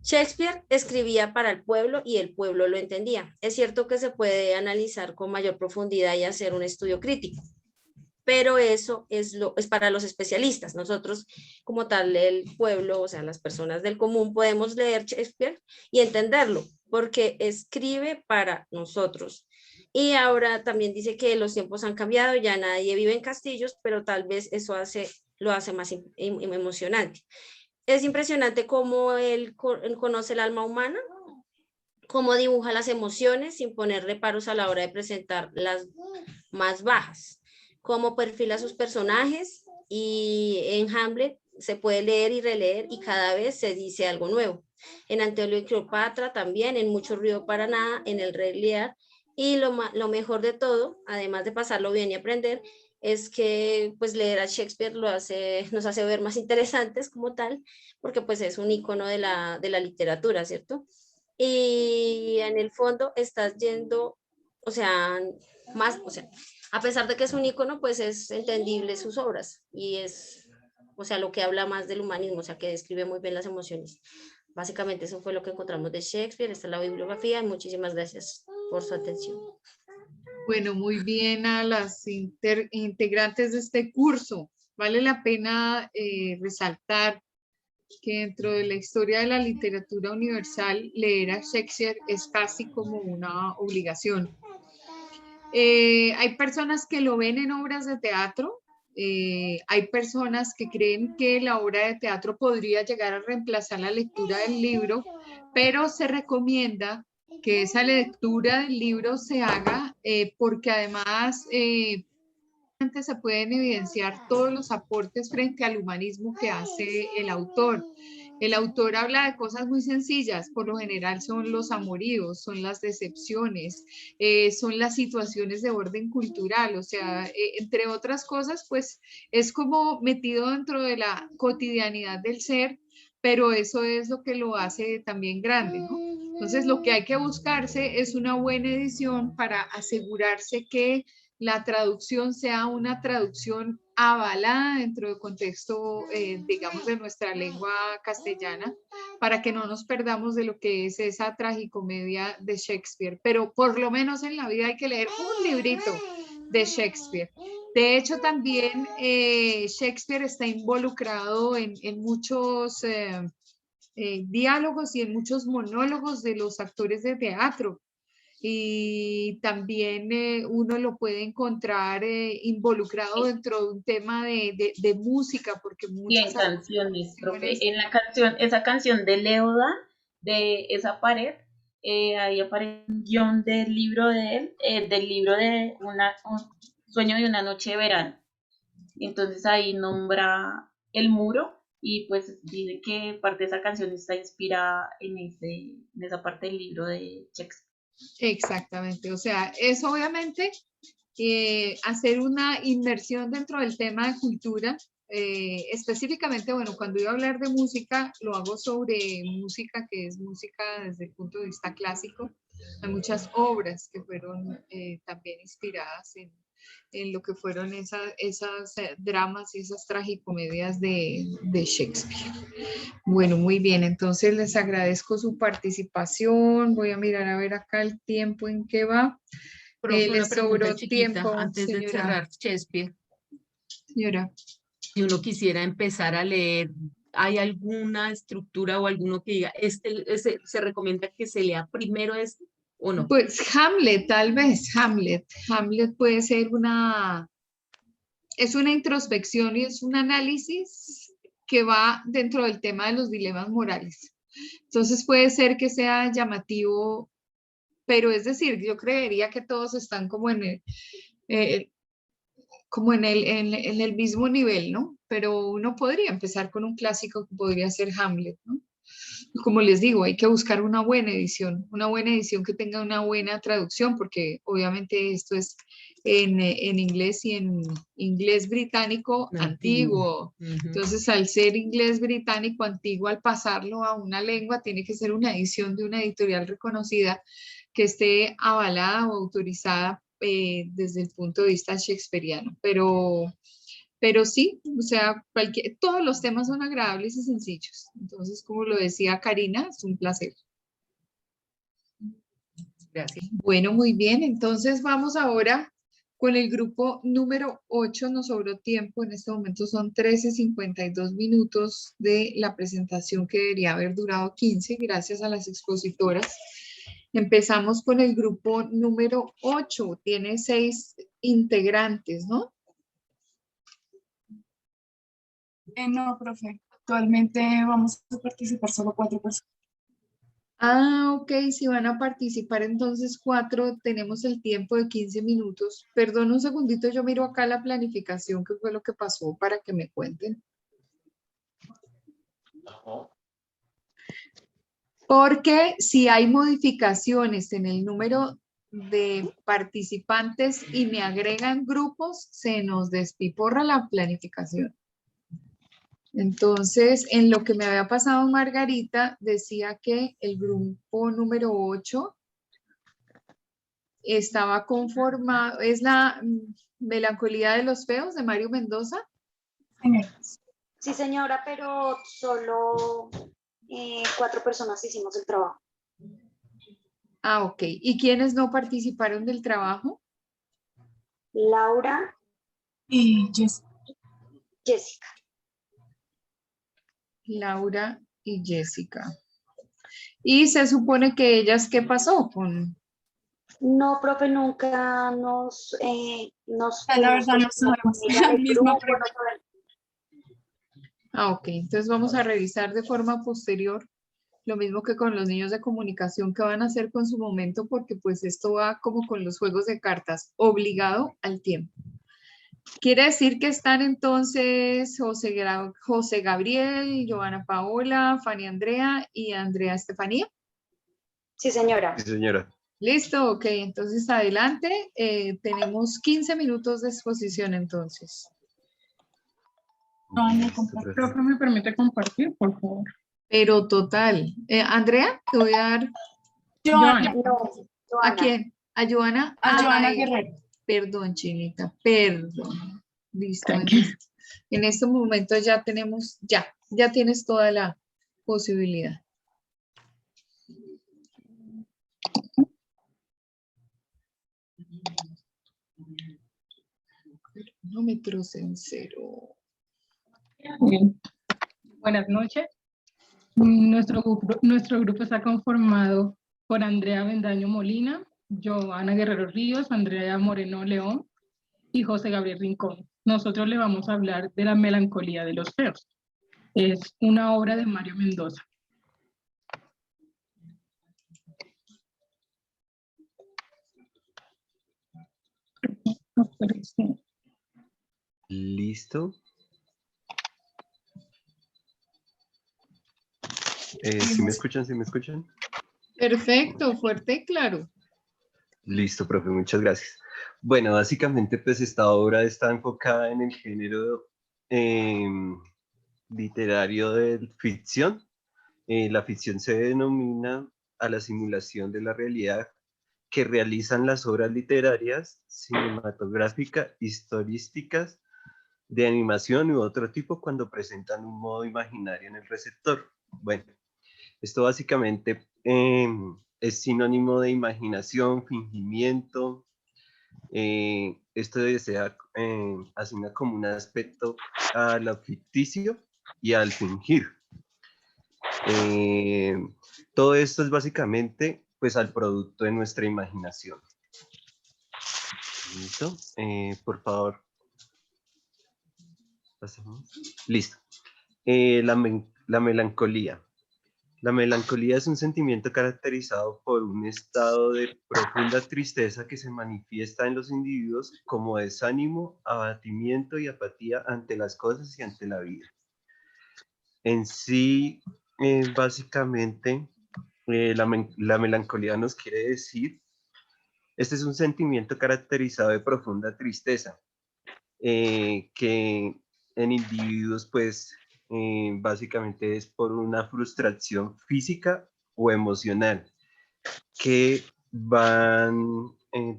Shakespeare escribía para el pueblo y el pueblo lo entendía. Es cierto que se puede analizar con mayor profundidad y hacer un estudio crítico, pero eso es para los especialistas. Nosotros, como tal, el pueblo, o sea, las personas del común, podemos leer Shakespeare y entenderlo, porque escribe para nosotros. Y ahora también dice que los tiempos han cambiado, ya nadie vive en castillos, pero tal vez eso lo hace más emocionante. Es impresionante cómo él conoce el alma humana, cómo dibuja las emociones sin poner reparos a la hora de presentar las más bajas, cómo perfila sus personajes, y en Hamlet se puede leer y releer y cada vez se dice algo nuevo. En Antonio y Cleopatra también, en Mucho ruido para nada, en El Rey Lear, y lo mejor de todo, además de pasarlo bien y aprender, es que pues leer a Shakespeare nos hace ver más interesantes como tal, porque pues es un icono de la literatura, ¿cierto? Y en el fondo estás yendo, o sea, a pesar de que es un icono, pues es entendible sus obras y es, o sea, lo que habla más del humanismo, o sea, que describe muy bien las emociones. Básicamente eso fue lo que encontramos de Shakespeare, esta es la bibliografía y muchísimas gracias por su atención. Bueno, muy bien a las integrantes de este curso. Vale la pena resaltar que dentro de la historia de la literatura universal, leer a Shakespeare es casi como una obligación. Hay personas que lo ven en obras de teatro, hay personas que creen que la obra de teatro podría llegar a reemplazar la lectura del libro, pero se recomienda que esa lectura del libro se haga porque además se pueden evidenciar todos los aportes frente al humanismo que hace el autor. El autor habla de cosas muy sencillas, por lo general son los amoríos, son las decepciones, son las situaciones de orden cultural, o sea, entre otras cosas, pues es como metido dentro de la cotidianidad del ser, pero eso es lo que lo hace también grande, ¿no? Entonces, lo que hay que buscarse es una buena edición para asegurarse que la traducción sea una traducción avalada dentro del contexto, digamos, de nuestra lengua castellana, para que no nos perdamos de lo que es esa tragicomedia de Shakespeare. Pero por lo menos en la vida hay que leer un librito de Shakespeare. De hecho, también Shakespeare está involucrado en muchos diálogos y en muchos monólogos de los actores de teatro. Y también uno lo puede encontrar involucrado dentro de un tema de música, porque Y en canciones, profe. En la canción, esa canción de Leoda, de esa pared, ahí aparece un guión del libro de él, del libro de un sueño de una noche de verano. Entonces ahí nombra el muro y pues dice que parte de esa canción está inspirada en esa parte del libro de Shakespeare. Exactamente, o sea, es obviamente hacer una inmersión dentro del tema de cultura. Específicamente, bueno, cuando iba a hablar de música, lo hago sobre música que es música desde el punto de vista clásico. Hay muchas obras que fueron también inspiradas en lo que fueron esas dramas y esas tragicomedias de Shakespeare. Bueno, muy bien, entonces les agradezco su participación. Voy a mirar a ver acá el tiempo en que va. Profe, una Les pregunta sobró chiquita tiempo, antes de señora. cerrar Shakespeare. Señora. Si uno quisiera empezar a leer, ¿hay alguna estructura o alguno que diga, se recomienda que se lea primero este o no? Pues Hamlet, tal vez, Hamlet. Hamlet puede ser es una introspección y es un análisis que va dentro del tema de los dilemas morales. Entonces puede ser que sea llamativo, pero es decir, yo creería que todos están como en el mismo nivel, ¿no? Pero uno podría empezar con un clásico que podría ser Hamlet, ¿no? Como les digo, hay que buscar una buena edición que tenga una buena traducción, porque obviamente esto es en inglés y en inglés británico antiguo. Entonces, al ser inglés británico antiguo, al pasarlo a una lengua, tiene que ser una edición de una editorial reconocida que esté avalada o autorizada desde el punto de vista shakespeariano. Pero sí, o sea, todos los temas son agradables y sencillos. Entonces, como lo decía Karina, es un placer. Gracias. Bueno, muy bien. Entonces, vamos ahora con el grupo número 8. Nos sobró tiempo. En este momento son 13:52 minutos de la presentación que debería haber durado 15, gracias a las expositoras. Empezamos con el grupo número 8. Tiene 6 integrantes, ¿no? No, profe. Actualmente vamos a participar solo 4 personas. Ah, ok, si van a participar entonces 4, tenemos el tiempo de 15 minutos. Perdón un segundito, yo miro acá la planificación, qué fue lo que pasó para que me cuenten. Porque si hay modificaciones en el número de participantes y me agregan grupos, se nos despiporra la planificación. Entonces, en lo que me había pasado Margarita, decía que el grupo número 8 estaba conformado, es la Melancolía de los Feos de Mario Mendoza. Sí, señora, pero solo 4 personas hicimos el trabajo. Ah, ok. ¿Y quiénes no participaron del trabajo? Laura y Jessica. Laura y Jessica. Y se supone que ellas, ¿qué pasó con...? No, profe, nunca la verdad no sabemos. La misma pregunta. Ah, ok. Entonces vamos a revisar de forma posterior lo mismo que con los niños de comunicación que van a hacer con su momento, porque pues esto va como con los juegos de cartas, obligado al tiempo. Quiere decir que están entonces José Gabriel, Giovanna Paola, Fanny Andrea y Andrea Estefanía. Sí, señora. Sí, señora. Listo, ok, entonces adelante. Tenemos 15 minutos de exposición entonces. Creo que me permite compartir, por favor. Pero total. Andrea, te voy a dar... Joana. ¿A quién? ¿A Joana? A Joana Ay, Guerrero. Perdón, Chinita, perdón. Listo. Tranquila. En este momento ya tenemos, ya tienes toda la posibilidad. Cronómetros en 0. Bien. Buenas noches. Nuestro grupo está conformado por Andrea Bendaño Molina, Giovanna Guerrero Ríos, Andrea Moreno León y José Gabriel Rincón. Nosotros le vamos a hablar de La Melancolía de los Feos. Es una obra de Mario Mendoza. Listo. ¿Sí me escuchan? ¿Sí me escuchan? Perfecto, fuerte y claro. Listo, profe, muchas gracias. Bueno, básicamente pues esta obra está enfocada en el género literario de ficción. La ficción se denomina a la simulación de la realidad que realizan las obras literarias, cinematográficas, historistas, de animación u otro tipo cuando presentan un modo imaginario en el receptor. Bueno, esto básicamente es sinónimo de imaginación, fingimiento. Esto desea, asigna como un aspecto a lo ficticio y al fingir. Todo esto es básicamente pues al producto de nuestra imaginación. ¿Listo? Por favor. Pasamos. Listo. La melancolía. La melancolía es un sentimiento caracterizado por un estado de profunda tristeza que se manifiesta en los individuos como desánimo, abatimiento y apatía ante las cosas y ante la vida. En sí, básicamente, la melancolía nos quiere decir, este es un sentimiento caracterizado de profunda tristeza, que en individuos, pues, básicamente es por una frustración física o emocional, que van,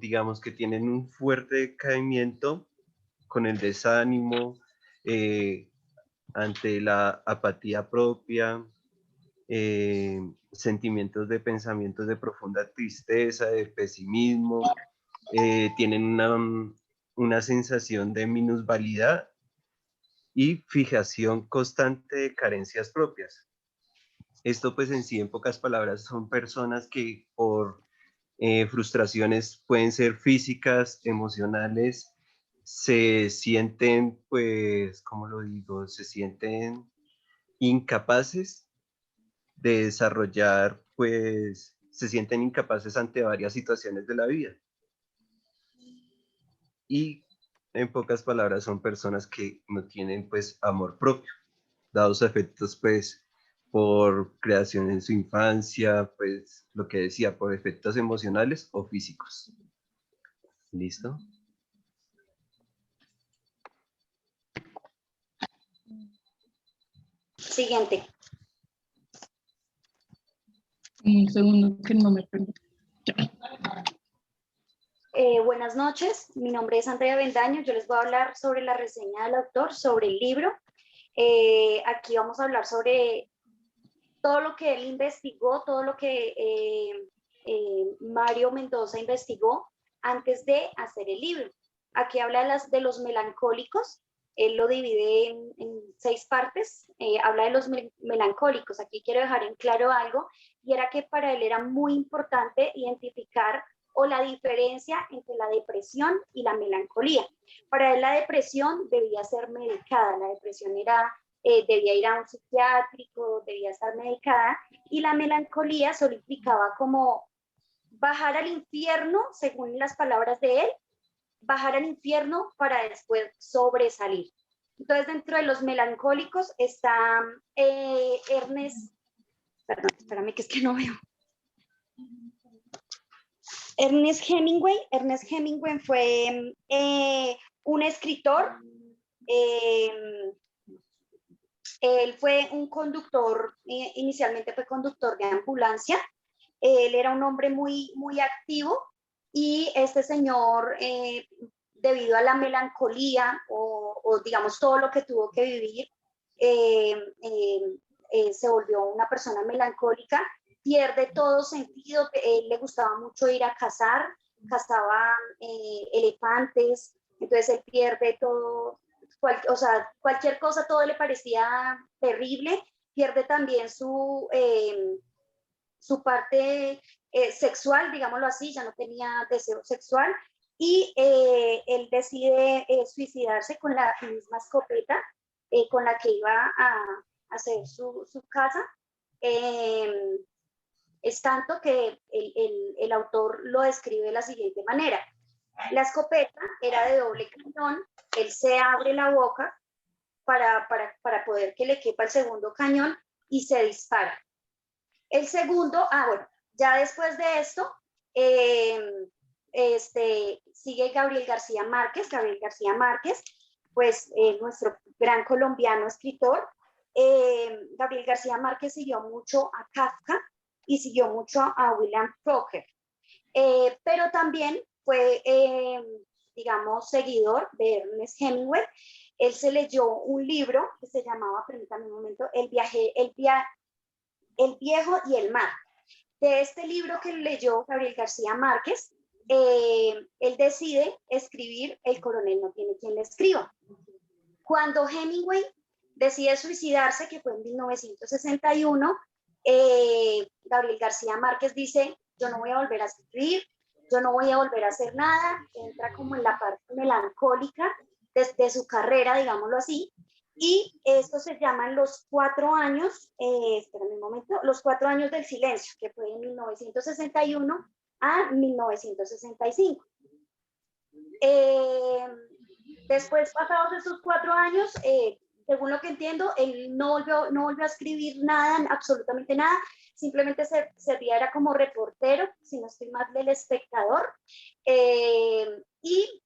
digamos que tienen un fuerte decaimiento con el desánimo, ante la apatía propia, sentimientos de pensamientos de profunda tristeza, de pesimismo, tienen una sensación de minusvalidad y fijación constante de carencias propias. Esto pues en sí, en pocas palabras, son personas que por frustraciones pueden ser físicas, emocionales, se sienten pues, ¿cómo lo digo? Se sienten incapaces de desarrollar, pues se sienten incapaces ante varias situaciones de la vida. Y en pocas palabras son personas que no tienen pues amor propio, dados efectos pues por creación en su infancia, pues lo que decía, por efectos emocionales o físicos. ¿Listo? Siguiente. Un segundo que no me permite. Buenas noches, mi nombre es Andrea Bendaño, yo les voy a hablar sobre la reseña del autor, sobre el libro. Aquí vamos a hablar sobre todo lo que él investigó, todo lo que Mario Mendoza investigó antes de hacer el libro. Aquí habla de los melancólicos, él lo divide en 6 partes, habla de los melancólicos. Aquí quiero dejar en claro algo, y era que para él era muy importante identificar o la diferencia entre la depresión y la melancolía. Para él la depresión debía ser medicada, la depresión era, debía ir a un psiquiátrico, debía estar medicada, y la melancolía solo implicaba como bajar al infierno, según las palabras de él, bajar al infierno para después sobresalir. Entonces, dentro de los melancólicos está Ernest, perdón, espérame que es que no veo. Ernest Hemingway. Ernest Hemingway fue un escritor. Él fue un conductor, inicialmente fue conductor de ambulancia. Él era un hombre muy, muy activo, y este señor, debido a la melancolía o digamos todo lo que tuvo que vivir, se volvió una persona melancólica, pierde todo sentido. Le gustaba mucho ir a cazar, cazaba elefantes, entonces él pierde todo, o sea, cualquier cosa, todo le parecía terrible, pierde también su parte sexual, digámoslo así, ya no tenía deseo sexual, y él decide suicidarse con la misma escopeta con la que iba a hacer su caza. Es tanto que el autor lo describe de la siguiente manera: la escopeta era de doble cañón, él se abre la boca para poder que le quepa el segundo cañón y se dispara. El segundo, bueno, ya después de esto, sigue Gabriel García Márquez. Gabriel García Márquez, pues nuestro gran colombiano escritor. Gabriel García Márquez siguió mucho a Kafka y siguió mucho a William Faulkner, pero también fue, digamos, seguidor de Ernest Hemingway. Él se leyó un libro que se llamaba, permítame un momento, El viejo y el mar. De este libro que leyó Gabriel García Márquez, él decide escribir El coronel no tiene quien le escriba. Cuando Hemingway decide suicidarse, que fue en 1961, Gabriel García Márquez dice: yo no voy a volver a escribir, yo no voy a volver a hacer nada. Entra como en la parte melancólica de su carrera, digámoslo así. Y esto se llaman los 4 años, espérame un momento, los 4 años del silencio, que fue de 1961 a 1965. Después, pasados esos 4 años, según lo que entiendo, él no volvió a escribir nada, absolutamente nada, simplemente servía, era como reportero, si no estoy mal, del Espectador. Y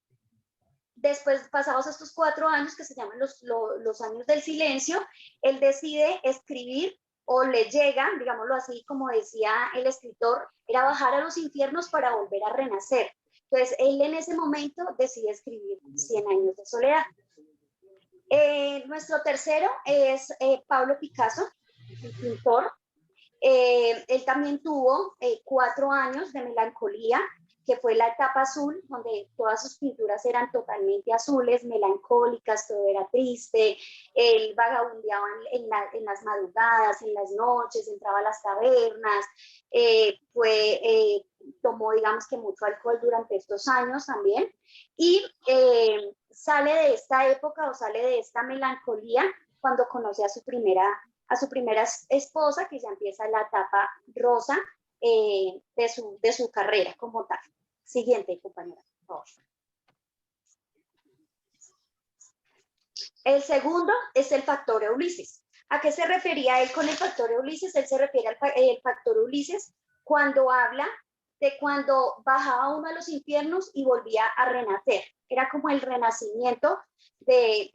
después, pasados estos 4 años, que se llaman los años del silencio, él decide escribir, o le llega, digámoslo así, como decía el escritor, era bajar a los infiernos para volver a renacer. Entonces, él en ese momento decide escribir 100 años de soledad. Nuestro tercero es Pablo Picasso, el pintor. Él también tuvo 4 años de melancolía, que fue la etapa azul, donde todas sus pinturas eran totalmente azules, melancólicas, todo era triste. Él vagabundeaba en las madrugadas, en las noches, entraba a las tabernas, tomó, digamos que mucho alcohol durante estos años también, y sale de esta época, o sale de esta melancolía, cuando conoce a su primera a su primera esposa, que ya empieza la etapa rosa de su carrera como tal. Siguiente, compañera, por favor. El segundo es el factor Ulises. ¿A qué se refería él con el factor Ulises? Él se refiere al factor Ulises cuando habla de cuando bajaba uno a los infiernos y volvía a renacer. Era como el renacimiento de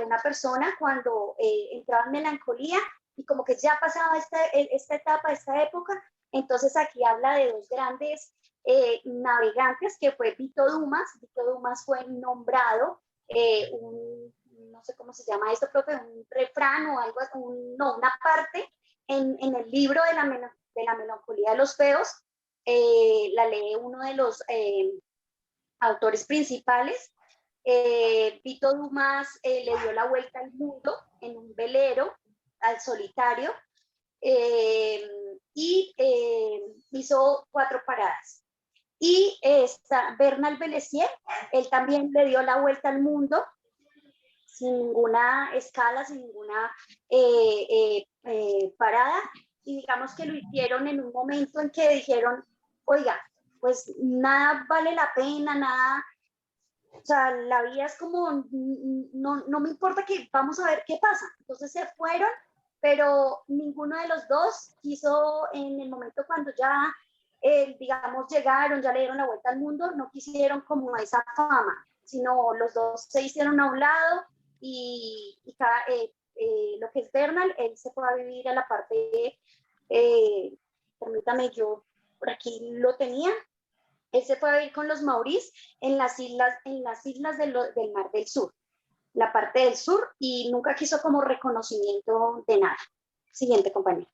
una persona cuando entraba en melancolía y como que ya pasaba esta etapa, esta época. Entonces aquí habla de dos grandes navegantes, que fue Vito Dumas. Vito Dumas fue nombrado no sé cómo se llama esto, profe, un refrán o algo, no, una parte en el libro de la melancolía de los feos. La lee uno de los autores principales. Vito Dumas le dio la vuelta al mundo en un velero, al solitario, y hizo 4 paradas. Y Bernal Belessier, él también le dio la vuelta al mundo, sin ninguna escala, sin ninguna parada, y digamos que lo hicieron en un momento en que dijeron, oiga, pues nada vale la pena, nada, o sea, la vida es como, no me importa, que vamos a ver qué pasa. Entonces se fueron, pero ninguno de los dos quiso, en el momento cuando ya, digamos, llegaron, ya le dieron la vuelta al mundo, no quisieron como esa fama, sino los dos se hicieron a un lado, y lo que es Bernal, él se fue a vivir a la parte, permítame, yo por aquí lo tenía, él se fue a vivir con los maurís en las islas del Mar del Sur, la parte del sur, y nunca quiso como reconocimiento de nada. Siguiente, compañero.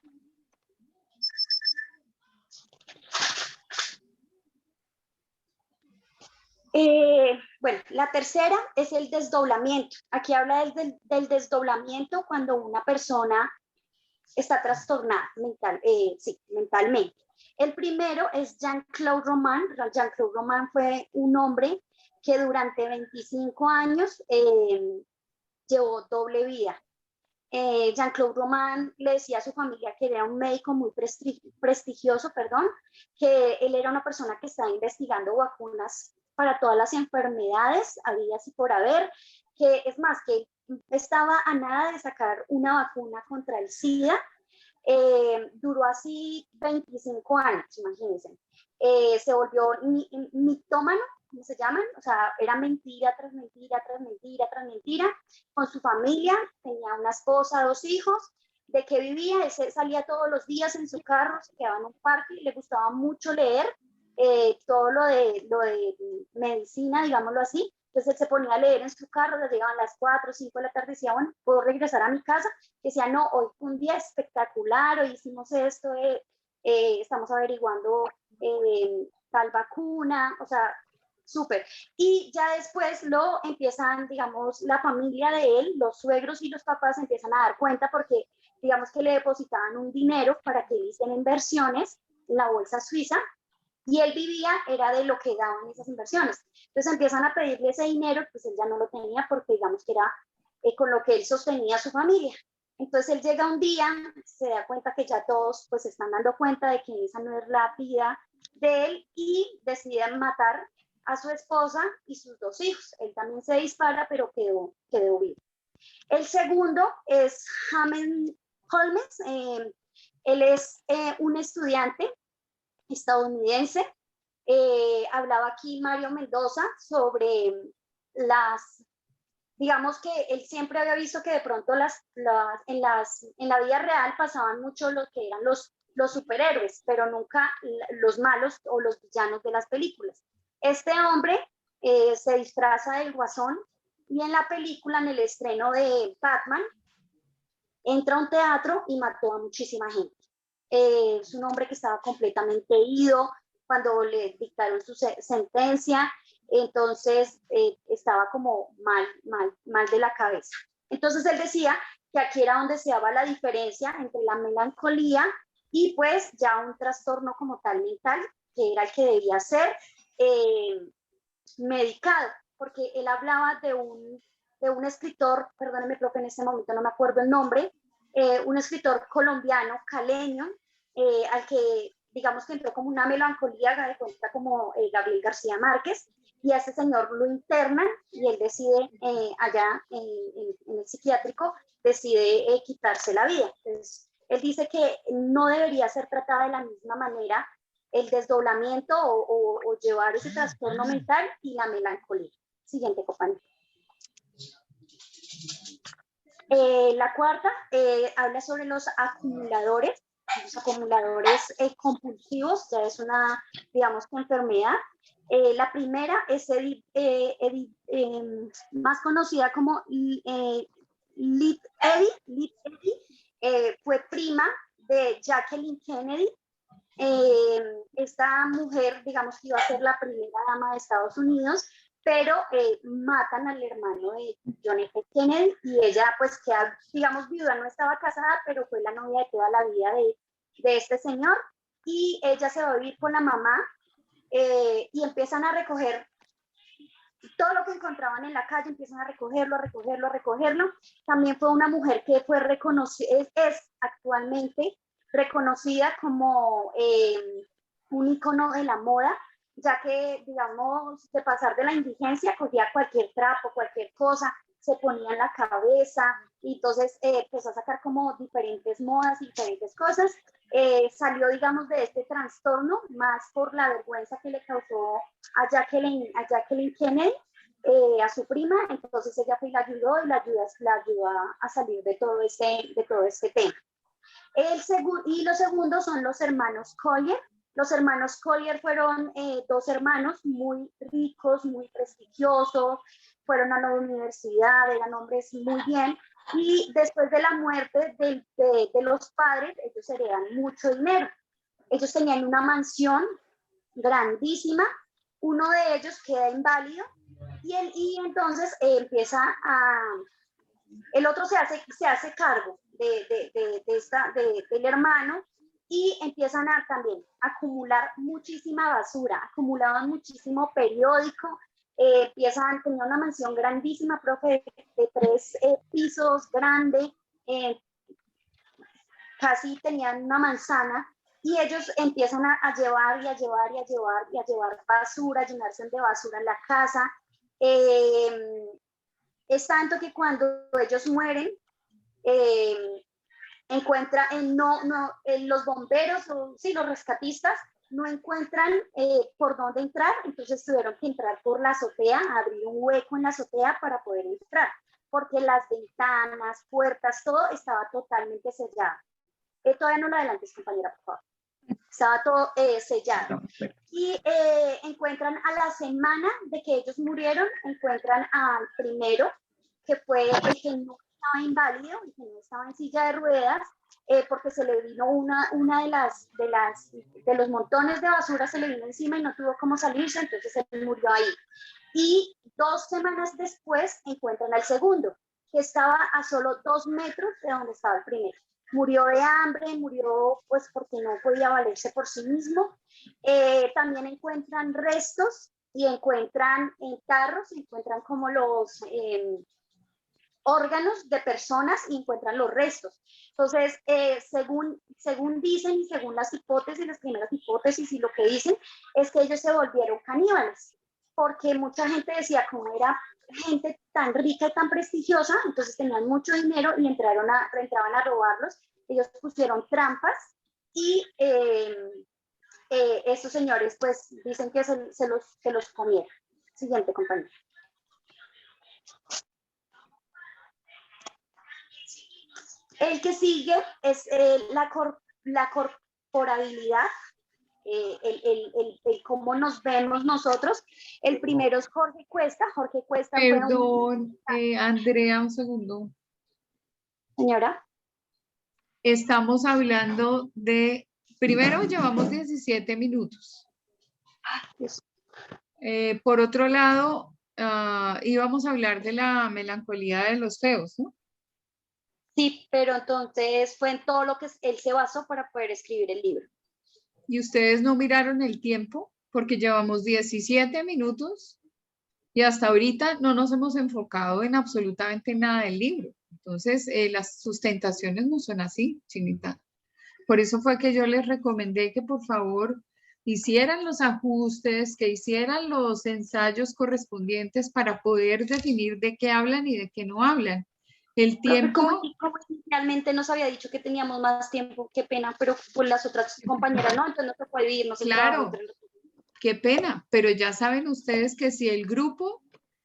Bueno, la tercera es el desdoblamiento. Aquí habla del desdoblamiento cuando una persona está trastornada mentalmente. El primero es Jean-Claude Roman. Jean-Claude Roman fue un hombre que durante 25 años llevó doble vida. Jean-Claude Roman le decía a su familia que era un médico muy prestigioso, que él era una persona que estaba investigando vacunas para todas las enfermedades habidas y por haber, que es más, que estaba a nada de sacar una vacuna contra el SIDA. Duró así 25 años, imagínense. Se volvió mitómano, ¿cómo se llaman? O sea, era mentira tras mentira, tras mentira, tras mentira. Con su familia, tenía una esposa, 2 hijos. ¿De qué vivía? Él salía todos los días en su carro, se quedaba en un parque, y le gustaba mucho leer. Todo lo de medicina, digámoslo así. Entonces él se ponía a leer en su carro, le llegaban las 4 o 5 de la tarde, decía, bueno, puedo regresar a mi casa. Decía, no, hoy fue un día espectacular, hoy hicimos esto, estamos averiguando tal vacuna, o sea, súper. Y ya después lo empiezan, digamos, la familia de él, los suegros y los papás empiezan a dar cuenta, porque digamos que le depositaban un dinero para que él hiciera inversiones en la bolsa suiza, y él vivía, era de lo que daban esas inversiones. Entonces empiezan a pedirle ese dinero, pues él ya no lo tenía, porque digamos que era con lo que él sostenía a su familia. Entonces él llega un día, se da cuenta que ya todos pues se están dando cuenta de que esa no es la vida de él, y deciden matar a su esposa y sus 2 hijos. Él también se dispara, pero quedó vivo. El segundo es James Holmes. Él es un estudiante estadounidense. Hablaba aquí Mario Mendoza sobre digamos que él siempre había visto que de pronto en la vida real pasaban mucho lo que eran los superhéroes, pero nunca los malos o los villanos de las películas. Este hombre se disfraza del Guasón, y en la película, en el estreno de Batman, entra a un teatro y mató a muchísima gente. Es un hombre que estaba completamente ido cuando le dictaron su sentencia, entonces estaba como mal de la cabeza. Entonces él decía que aquí era donde se daba la diferencia entre la melancolía y pues ya un trastorno como tal mental, que era el que debía ser medicado, porque él hablaba de un escritor, perdóneme, profe, en este momento no me acuerdo el nombre, un escritor colombiano, caleño, al que digamos que entró como una melancolía, haga de cuenta como Gabriel García Márquez, y a ese señor lo internan y él decide allá en el psiquiátrico, decide quitarse la vida. Entonces, él dice que no debería ser tratada de la misma manera el desdoblamiento o llevar ese trastorno mental y la melancolía. Siguiente, compañero. La cuarta habla sobre los acumuladores. Los acumuladores compulsivos, ya es una, digamos, enfermedad. La primera es más conocida como Lit Eddy, fue prima de Jacqueline Kennedy. Esta mujer, digamos que iba a ser la primera dama de Estados Unidos, pero matan al hermano de John F. Kennedy y ella pues queda, digamos, viuda, no estaba casada, pero fue la novia de toda la vida de este señor, y ella se va a vivir con la mamá y empiezan a recoger todo lo que encontraban en la calle, empiezan a recogerlo. También fue una mujer que fue reconocida, es actualmente reconocida como un ícono de la moda, ya que, digamos, de pasar de la indigencia, cogía cualquier trapo, cualquier cosa, se ponía en la cabeza, y entonces empezó a sacar como diferentes modas, diferentes cosas. Salió, digamos, de este trastorno más por la vergüenza que le causó a Jacqueline Kennedy, a su prima. Entonces ella fue y la ayudó, y la ayudó a salir de todo este tema. Y los segundos son los hermanos Collier. Los hermanos Collier fueron dos hermanos muy ricos, muy prestigiosos, fueron a la universidad, eran hombres muy bien, y después de la muerte de los padres, ellos heredan mucho dinero. Ellos tenían una mansión grandísima, uno de ellos queda inválido, y entonces el otro se hace cargo del hermano, y empiezan a también acumular muchísima basura, acumulaban muchísimo periódico, tenía una mansión grandísima, profe, de 3 pisos, grande, casi tenían una manzana, y ellos empiezan a llevar basura, a llenarse de basura en la casa. Es tanto que cuando ellos mueren, los bomberos, los rescatistas, no encuentran por dónde entrar, entonces tuvieron que entrar por la azotea, abrir un hueco en la azotea para poder entrar, porque las ventanas, puertas, todo estaba totalmente sellado. Todavía no lo adelantes, compañera, por favor. Estaba todo sellado. Y encuentran a la semana de que ellos murieron, encuentran al primero, que fue el que no estaba inválido, el que no estaba en silla de ruedas, porque se le vino una de los montones de basura, se le vino encima y no tuvo cómo salirse, entonces él murió ahí. Y 2 semanas después encuentran al segundo, que estaba a solo 2 metros de donde estaba el primero. Murió de hambre, murió pues porque no podía valerse por sí mismo. También encuentran restos, y encuentran en carros, encuentran como los órganos de personas, y encuentran los restos. Entonces, según dicen, y según las primeras hipótesis y lo que dicen, es que ellos se volvieron caníbales, porque mucha gente decía, como era gente tan rica y tan prestigiosa, entonces tenían mucho dinero y entraban a robarlos. Ellos pusieron trampas, y estos señores pues dicen que se los comieron. Siguiente, compañero. El que sigue es la corporabilidad, el cómo nos vemos nosotros. El primero es Jorge Cuesta. Jorge Cuesta Perdón, Andrea, un segundo. Señora. Estamos hablando de, primero llevamos 17 minutos. Por otro lado, íbamos a hablar de la melancolía de los feos, ¿no? Sí, pero entonces fue en todo lo que él se basó para poder escribir el libro. ¿Y ustedes no miraron el tiempo? Porque llevamos 17 minutos y hasta ahorita no nos hemos enfocado en absolutamente nada del libro. Entonces, las sustentaciones no son así, Chinita. Por eso fue que yo les recomendé que por favor hicieran los ajustes, que hicieran los ensayos correspondientes para poder definir de qué hablan y de qué no hablan. El tiempo... Como inicialmente nos había dicho que teníamos más tiempo, qué pena, pero por las otras compañeras no, entonces no se puede dividir, no se Claro, qué pena, pero ya saben ustedes que si el grupo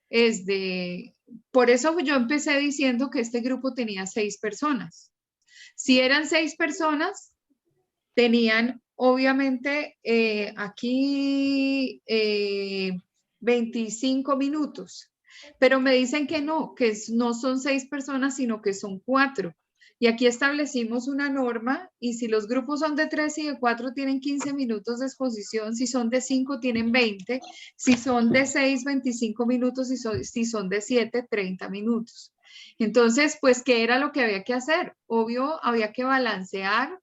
es de... Por eso yo empecé diciendo que este grupo tenía 6 personas. Si eran 6 personas, tenían obviamente aquí 25 minutos, pero me dicen que no son 6 personas, sino que son 4. Y aquí establecimos una norma y si los grupos son de 3 y de 4 tienen 15 minutos de exposición, si son de 5 tienen 20, si son de 6, 25 minutos y si son de 7, 30 minutos. Entonces, pues, ¿qué era lo que había que hacer? Obvio, había que balancear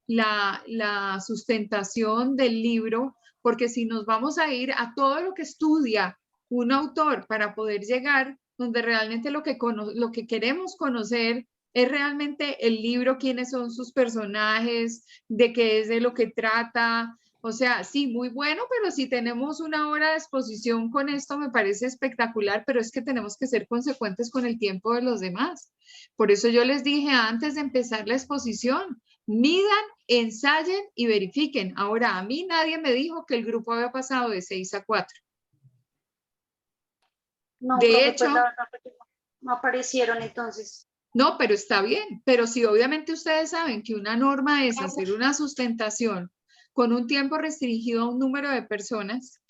la sustentación del libro, porque si nos vamos a ir a todo lo que estudia un autor para poder llegar donde realmente lo que queremos conocer es realmente el libro, quiénes son sus personajes, de qué es de lo que trata. O sea, sí, muy bueno, pero si tenemos una hora de exposición con esto me parece espectacular, pero es que tenemos que ser consecuentes con el tiempo de los demás. Por eso yo les dije antes de empezar la exposición, midan, ensayen y verifiquen. Ahora, a mí nadie me dijo que el grupo había pasado de 6 a 4. No, de profe, hecho, pues la verdad que no aparecieron entonces. no, pero está bien. Pero si obviamente ustedes saben que una norma es hacer una sustentación con un tiempo restringido a un número de personas,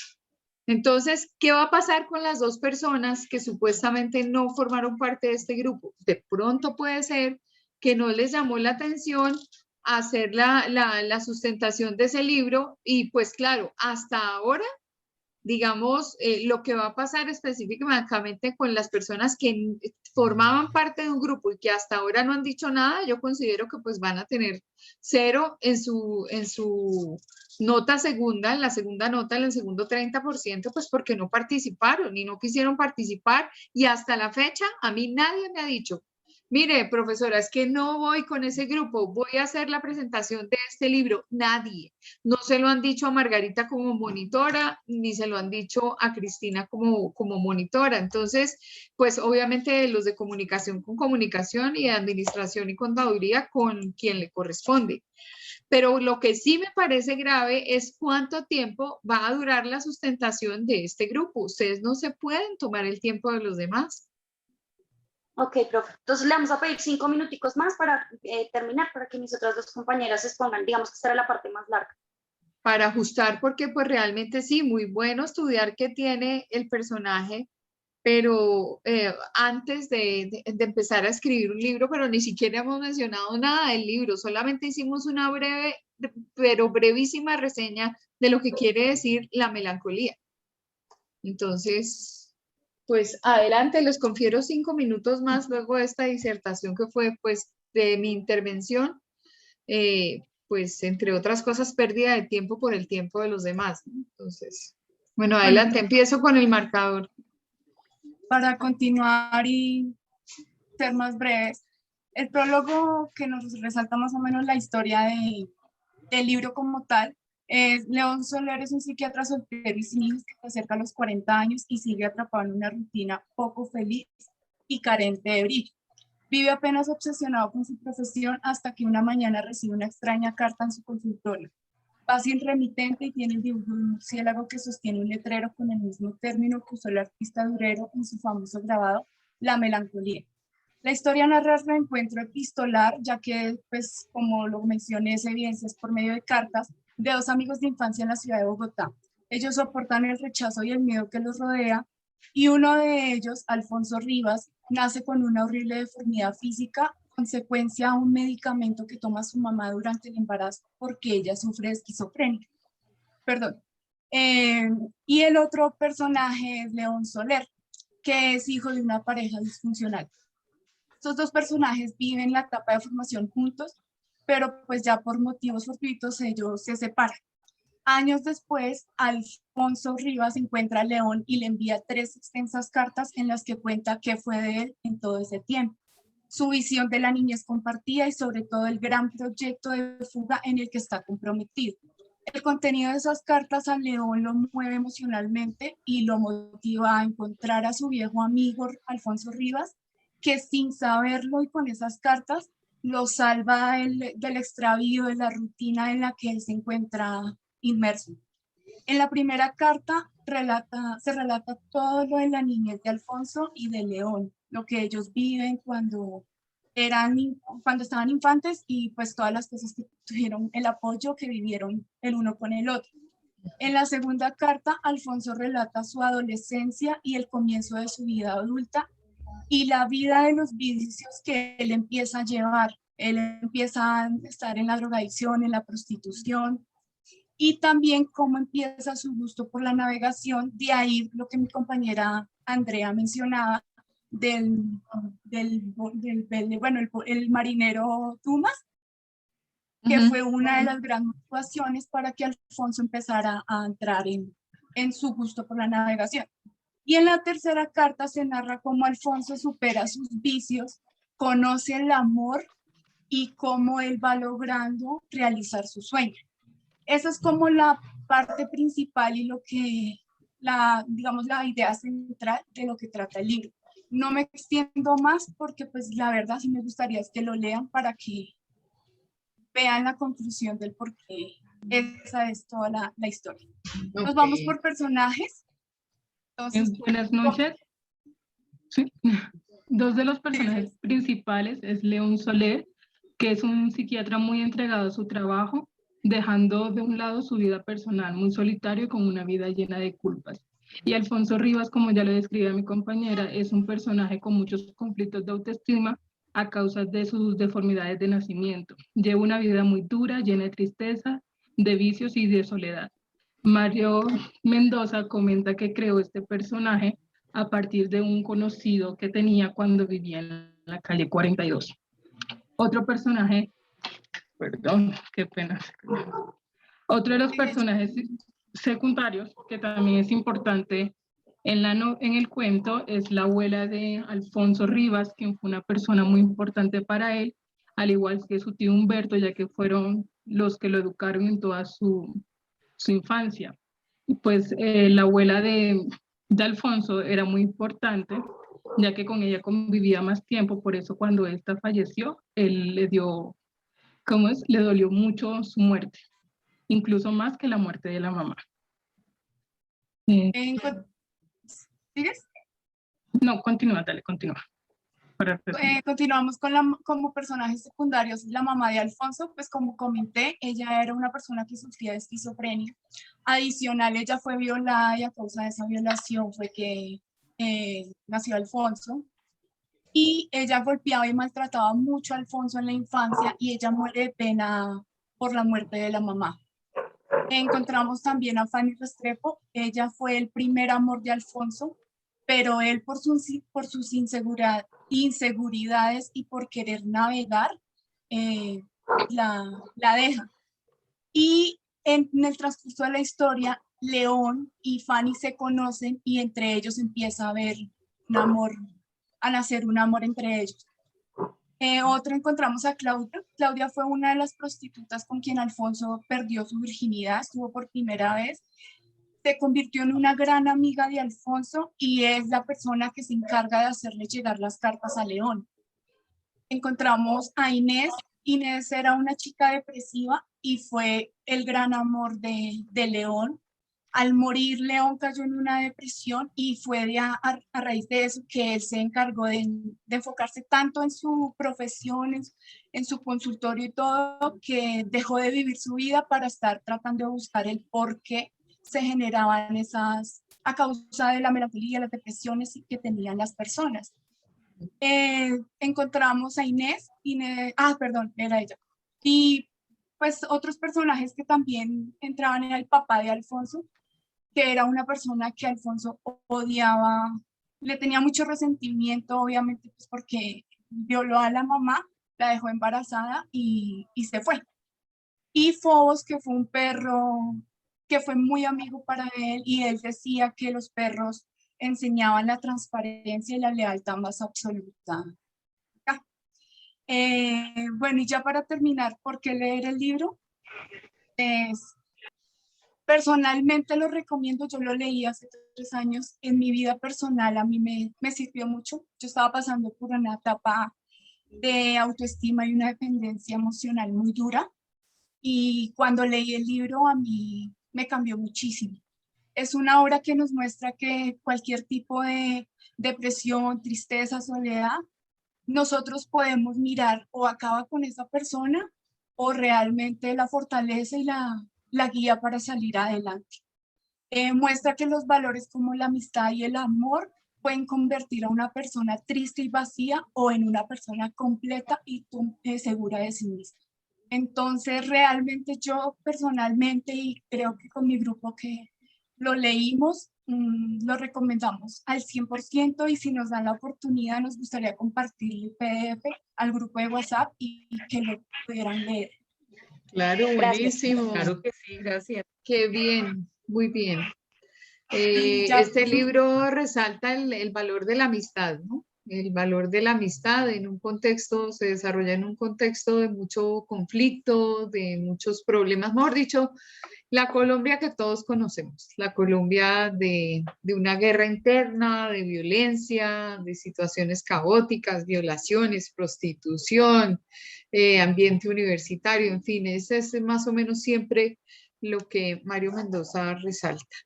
entonces, ¿qué va a pasar con las 2 personas que supuestamente no formaron parte de este grupo? De pronto puede ser que no les llamó la atención hacer la sustentación de ese libro y pues claro, hasta ahora, digamos, lo que va a pasar específicamente con las personas que formaban parte de un grupo y que hasta ahora no han dicho nada, yo considero que pues van a tener 0 en su nota segunda, en la segunda nota, en el segundo 30%, pues porque no participaron y no quisieron participar y hasta la fecha a mí nadie me ha dicho, mire, profesora, es que no voy con ese grupo, voy a hacer la presentación de este libro. Nadie. No se lo han dicho a Margarita como monitora, ni se lo han dicho a Cristina como monitora. Entonces, pues obviamente los de comunicación con comunicación y de administración y contaduría con quien le corresponde. Pero lo que sí me parece grave es cuánto tiempo va a durar la sustentación de este grupo. Ustedes no se pueden tomar el tiempo de los demás. Ok, profe. Entonces le vamos a pedir 5 minuticos más para terminar, para que mis otras 2 compañeras expongan, digamos que esta era la parte más larga. Para ajustar, porque pues realmente sí, muy bueno estudiar qué tiene el personaje, pero antes de empezar a escribir un libro, pero ni siquiera hemos mencionado nada del libro, solamente hicimos una breve, pero brevísima reseña de lo que quiere decir la melancolía. Entonces, pues adelante, les confiero 5 minutos más luego de esta disertación que fue pues de mi intervención, pues entre otras cosas pérdida de tiempo por el tiempo de los demás, ¿no? Entonces, bueno, adelante, empiezo con el marcador. Para continuar y ser más breves, el prólogo que nos resalta más o menos la historia del libro como tal, León Soler es un psiquiatra soltero y sin hijos que se acerca a los 40 años y sigue atrapado en una rutina poco feliz y carente de brillo. Vive apenas obsesionado con su profesión hasta que una mañana recibe una extraña carta en su consultorio. Va sin remitente y tiene el dibujo de un murciélago que sostiene un letrero con el mismo término que usó el artista Durero en su famoso grabado La Melancolía. La historia narra el reencuentro epistolar, ya que, pues, como lo mencioné, se evidencia por medio de cartas de 2 amigos de infancia en la ciudad de Bogotá. Ellos soportan el rechazo y el miedo que los rodea, y uno de ellos, Alfonso Rivas, nace con una horrible deformidad física, consecuencia a un medicamento que toma su mamá durante el embarazo porque ella sufre de esquizofrenia. Perdón. Y el otro personaje es León Soler, que es hijo de una pareja disfuncional. Estos 2 personajes viven la etapa de formación juntos, pero pues ya por motivos fortuitos ellos se separan. Años después, Alfonso Rivas encuentra a León y le envía 3 extensas cartas en las que cuenta qué fue de él en todo ese tiempo. su visión de la niñez compartida y sobre todo el gran proyecto de fuga en el que está comprometido. El contenido de esas cartas a León lo mueve emocionalmente y lo motiva a encontrar a su viejo amigo Alfonso Rivas, que sin saberlo y con esas cartas lo salva del extravío, de la rutina en la que él se encuentra inmerso. En la primera carta se relata todo lo de la niñez de Alfonso y de León, lo que ellos viven cuando estaban infantes y pues todas las cosas que tuvieron, el apoyo que vivieron el uno con el otro. En la segunda carta, Alfonso relata su adolescencia y el comienzo de su vida adulta y la vida de los vicios que él empieza a llevar. Él empieza a estar en la drogadicción, en la prostitución, y también cómo empieza su gusto por la navegación. De ahí lo que mi compañera Andrea mencionaba el marinero Dumas, que fue una de las grandes motivaciones para que Alfonso empezara a entrar en su gusto por la navegación. Y en la tercera carta se narra cómo Alfonso supera sus vicios, conoce el amor y cómo él va logrando realizar su sueño. Esa es como la parte principal y digamos, la idea central de lo que trata el libro. No me extiendo más porque pues la verdad sí me gustaría que lo lean para que vean la conclusión del por qué esa es toda la historia. Nos vamos por personajes. Entonces, buenas noches. Sí. Dos de los personajes principales es León Soler, que es un psiquiatra muy entregado a su trabajo, dejando de un lado su vida personal, muy solitario, con una vida llena de culpas. Y Alfonso Rivas, como ya lo describía mi compañera, es un personaje con muchos conflictos de autoestima a causa de sus deformidades de nacimiento. Lleva una vida muy dura, llena de tristeza, de vicios y de soledad. Mario Mendoza comenta que creó este personaje a partir de un conocido que tenía cuando vivía en la calle 42. Otro personaje, perdón, qué pena. Otro de los personajes secundarios que también es importante en el cuento es la abuela de Alfonso Rivas, quien fue una persona muy importante para él, al igual que su tío Humberto, ya que fueron los que lo educaron en toda su infancia. Pues la abuela de Alfonso era muy importante, ya que con ella convivía más tiempo, por eso cuando esta falleció, él le dio, le dolió mucho su muerte, incluso más que la muerte de la mamá. ¿Sigues? No, continúa, dale, continúa. Continuamos con como personajes secundarios. La mamá de Alfonso, pues como comenté, ella era una persona que sufría de esquizofrenia. Adicional, ella fue violada y a causa de esa violación fue que nació Alfonso. Y ella golpeaba y maltrataba mucho a Alfonso en la infancia y ella muere de pena por la muerte de la mamá. Encontramos también a Fanny Restrepo. Ella fue el primer amor de Alfonso, pero él por sus inseguridades y por querer navegar, la deja. Y en el transcurso de la historia, León y Fanny se conocen y entre ellos empieza a haber un amor, a nacer un amor entre ellos. Otro encontramos a Claudia. Claudia fue una de las prostitutas con quien Alfonso perdió su virginidad, estuvo por primera vez. Se convirtió en una gran amiga de Alfonso y es la persona que se encarga de hacerle llegar las cartas a León. Encontramos a Inés. Inés era una chica depresiva y fue el gran amor de León. Al morir, León cayó en una depresión y fue a raíz de eso que él se encargó de enfocarse tanto en su profesión, en su consultorio y todo, que dejó de vivir su vida para estar tratando de buscar el por qué se generaban esas, a causa de la melancolía, las depresiones que tenían las personas. Encontramos a Inés, era ella. Y pues otros personajes que también entraban era el papá de Alfonso, que era una persona que Alfonso odiaba, le tenía mucho resentimiento, obviamente, pues porque violó a la mamá, la dejó embarazada y se fue. Y Fobos, que fue un perro que fue muy amigo para él, y él decía que los perros enseñaban la transparencia y la lealtad más absoluta. Bueno, y ya para terminar, ¿por qué leer el libro? Personalmente lo recomiendo, yo lo leí hace 3 años. En mi vida personal a mí me sirvió mucho. Yo estaba pasando por una etapa de autoestima y una dependencia emocional muy dura. Y cuando leí el libro a mí me cambió muchísimo. Es una obra que nos muestra que cualquier tipo de depresión, tristeza, soledad, nosotros podemos mirar o acaba con esa persona o realmente la fortalece y la guía para salir adelante. Muestra que los valores como la amistad y el amor pueden convertir a una persona triste y vacía o en una persona completa y segura de sí misma. Entonces, realmente yo personalmente, y creo que con mi grupo que lo leímos, lo recomendamos al 100%, y si nos dan la oportunidad, nos gustaría compartir el PDF al grupo de WhatsApp y que lo pudieran leer. Claro, buenísimo. Claro que sí, gracias. Qué bien, muy bien. Ya- Este libro resalta el valor de la amistad, ¿no? El valor de la amistad en un contexto, se desarrolla en un contexto de mucho conflicto, de muchos problemas, mejor dicho, la Colombia que todos conocemos, la Colombia de una guerra interna, de violencia, de situaciones caóticas, violaciones, prostitución, ambiente universitario, en fin, ese es más o menos siempre lo que Mario Mendoza resalta.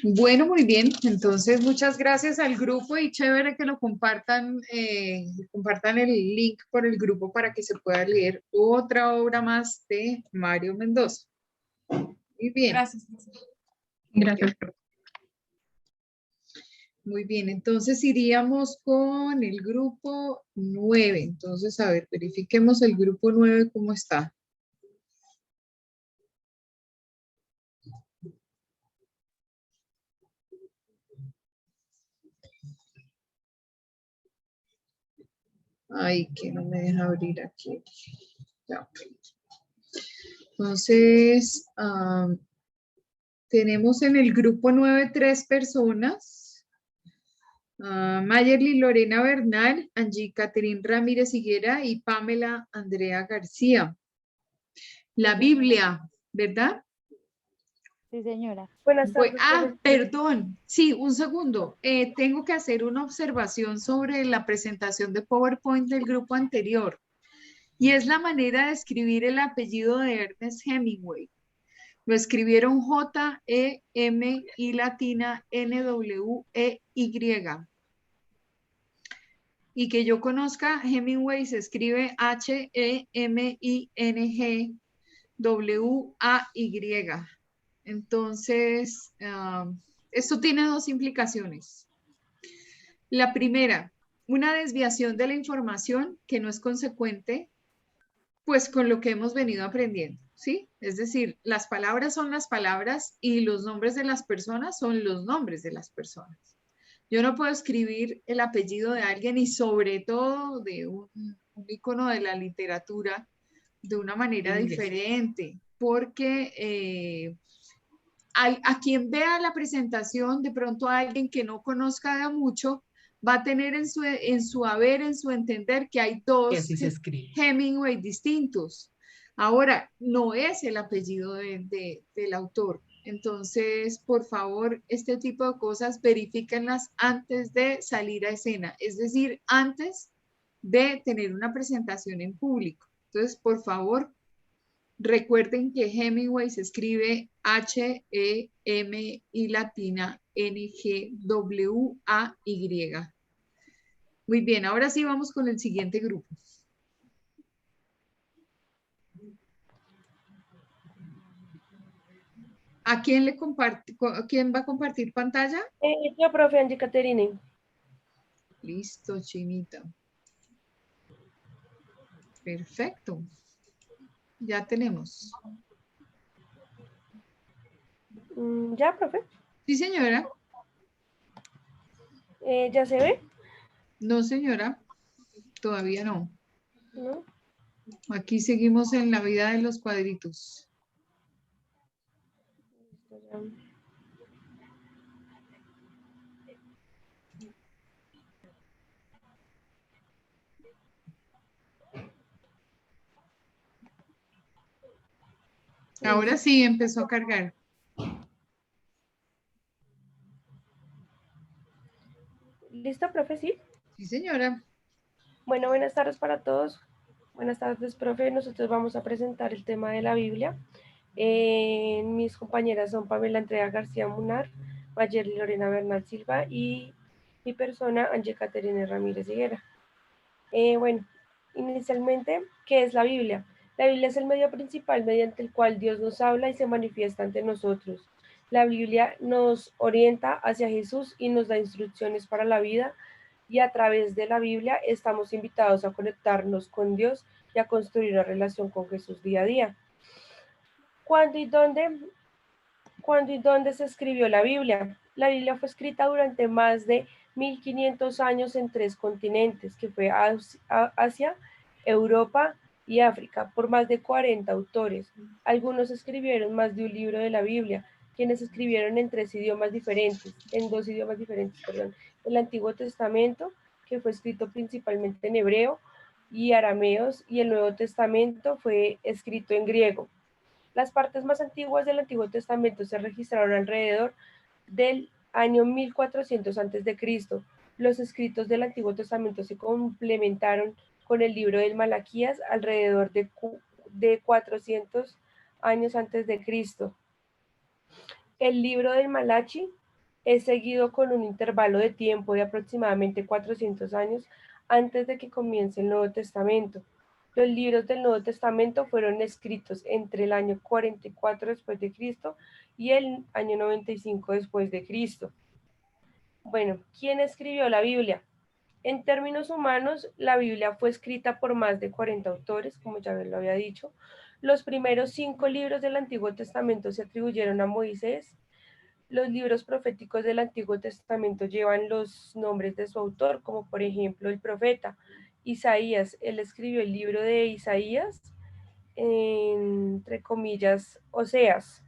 Bueno, muy bien. Entonces, muchas gracias al grupo y chévere que lo compartan, compartan el link por el grupo para que se pueda leer otra obra más de Mario Mendoza. Muy bien. Gracias. Gracias. Muy bien, entonces iríamos con el grupo 9. Entonces, a ver, verifiquemos el grupo 9 cómo está. Ay, que no me deja abrir aquí. Ya, ok. Entonces, tenemos en el grupo 9 3 personas. Mayerly Lorena Bernal, Angie Catherine Ramírez Higuera y Pamela Andrea García. La Biblia, ¿verdad? Sí, señora. Buenas tardes. Perdón, sí, un segundo. Tengo que hacer una observación sobre la presentación de PowerPoint del grupo anterior. Y es la manera de escribir el apellido de Ernest Hemingway. Lo escribieron J-E-M-I latina N-W-E-Y. Y que yo conozca, Hemingway se escribe H-E-M-I-N-G-W-A-Y. Entonces, esto tiene dos implicaciones. La primera, una desviación de la información que no es consecuente, pues con lo que hemos venido aprendiendo, ¿sí? Es decir, las palabras son las palabras y los nombres de las personas son los nombres de las personas. Yo no puedo escribir el apellido de alguien y sobre todo de un ícono de la literatura de una manera diferente, porque a quien vea la presentación, de pronto a alguien que no conozca de mucho, va a tener en su haber, en su entender, que hay dos Hemingway distintos. Ahora, no es el apellido del autor. Entonces, por favor, este tipo de cosas verifíquenlas antes de salir a escena, es decir, antes de tener una presentación en público. Entonces, por favor, recuerden que Hemingway se escribe H-E-M-I latina N-G-W-A-Y. Muy bien, ahora sí vamos con el siguiente grupo. ¿A quién quién va a compartir pantalla? Yo, profe Angie Caterine. Listo, Chinita. Perfecto. Ya tenemos. ¿Ya, profe? Sí, señora. ¿Ya se ve? No, señora. Todavía no. ¿No? Aquí seguimos en la vida de los cuadritos. Ahora sí empezó a cargar. ¿Lista, profe? Sí. Sí, señora. Bueno, buenas tardes para todos. Buenas tardes, profe. Nosotros vamos a presentar el tema de la Biblia. Mis compañeras son Pamela Andrea García Munar, Mayerly Lorena Bernal Silva y mi persona, Angie Caterina Ramírez Higuera. Bueno, inicialmente, ¿qué es la Biblia? La Biblia es el medio principal mediante el cual Dios nos habla y se manifiesta ante nosotros. La Biblia nos orienta hacia Jesús y nos da instrucciones para la vida, y a través de la Biblia estamos invitados a conectarnos con Dios y a construir una relación con Jesús día a día. ¿Cuándo y dónde se escribió la Biblia? La Biblia fue escrita durante más de 1500 años en 3 continentes, que fue Asia, Europa y África, por más de 40 autores. Algunos escribieron más de un libro de la Biblia, quienes escribieron en 2 idiomas diferentes, perdón. El Antiguo Testamento, que fue escrito principalmente en hebreo y arameos, y el Nuevo Testamento fue escrito en griego. Las partes más antiguas del Antiguo Testamento se registraron alrededor del año 1400 a.C. Los escritos del Antiguo Testamento se complementaron con el libro del Malaquías alrededor de 400 años antes de Cristo. El libro del Malachi es seguido con un intervalo de tiempo de aproximadamente 400 años antes de que comience el Nuevo Testamento. Los libros del Nuevo Testamento fueron escritos entre el año 44 después de Cristo y el año 95 después de Cristo. Bueno, ¿quién escribió la Biblia? En términos humanos, la Biblia fue escrita por más de 40 autores, como ya lo había dicho. Los primeros 5 libros del Antiguo Testamento se atribuyeron a Moisés. Los libros proféticos del Antiguo Testamento llevan los nombres de su autor, como por ejemplo el profeta Isaías. Él escribió el libro de Isaías, entre comillas, Oseas,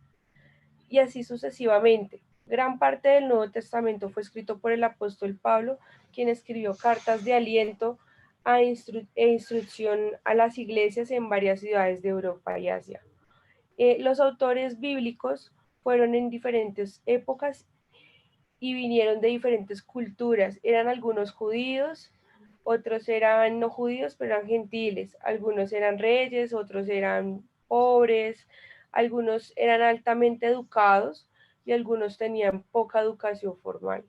y así sucesivamente. Gran parte del Nuevo Testamento fue escrito por el apóstol Pablo, quien escribió cartas de aliento e instrucción a las iglesias en varias ciudades de Europa y Asia. Los autores bíblicos fueron en diferentes épocas y vinieron de diferentes culturas. Eran algunos judíos, otros eran no judíos, pero eran gentiles. Algunos eran reyes, otros eran pobres, algunos eran altamente educados y algunos tenían poca educación formal.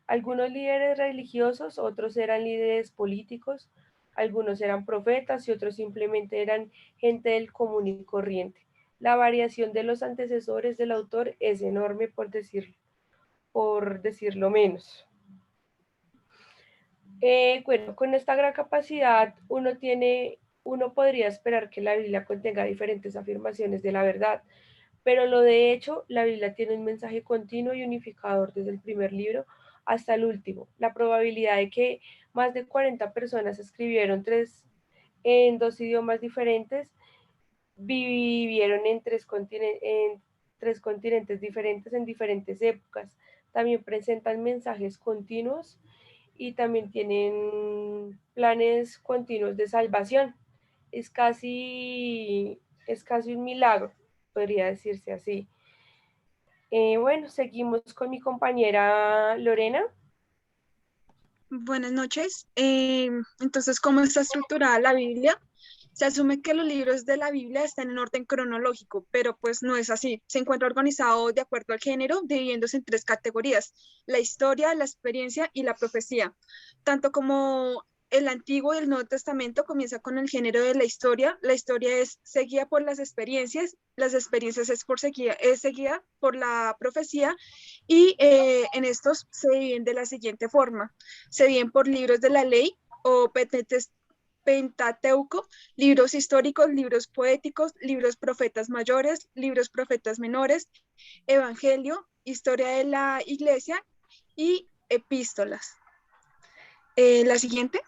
Algunos líderes religiosos, otros eran líderes políticos, algunos eran profetas y otros simplemente eran gente del común y corriente. La variación de los antecesores del autor es enorme, por decirlo menos. Bueno, con esta gran capacidad uno podría esperar que la Biblia contenga diferentes afirmaciones de la verdad, pero de hecho, la Biblia tiene un mensaje continuo y unificador desde el primer libro hasta el último. La probabilidad de que más de 40 personas escribieron en 2 idiomas diferentes, vivieron en 3 continentes diferentes en diferentes épocas. También presentan mensajes continuos y también tienen planes continuos de salvación. Es casi un milagro, podría decirse así. Bueno, seguimos con mi compañera Lorena. Buenas noches. Entonces, ¿cómo está estructurada la Biblia? Se asume que los libros de la Biblia están en orden cronológico, pero pues no es así. Se encuentra organizado de acuerdo al género, dividiéndose en 3 categorías: la historia, la experiencia y la profecía. Tanto como el Antiguo y el Nuevo Testamento comienza con el género de la historia es seguida por las experiencias es seguida por la profecía, y en estos se dividen de la siguiente forma: se dividen por libros de la ley o Pentateuco, libros históricos, libros poéticos, libros profetas mayores, libros profetas menores, evangelio, historia de la iglesia y epístolas. La siguiente.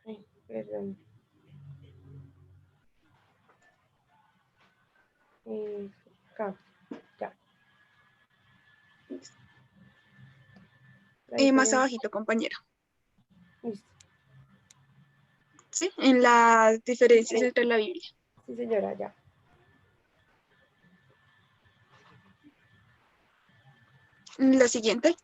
Ay, perdón. Acá, ya. Más abajito, compañera. Listo. Sí, en las diferencias entre la Biblia. Sí, señora, ya. La siguiente.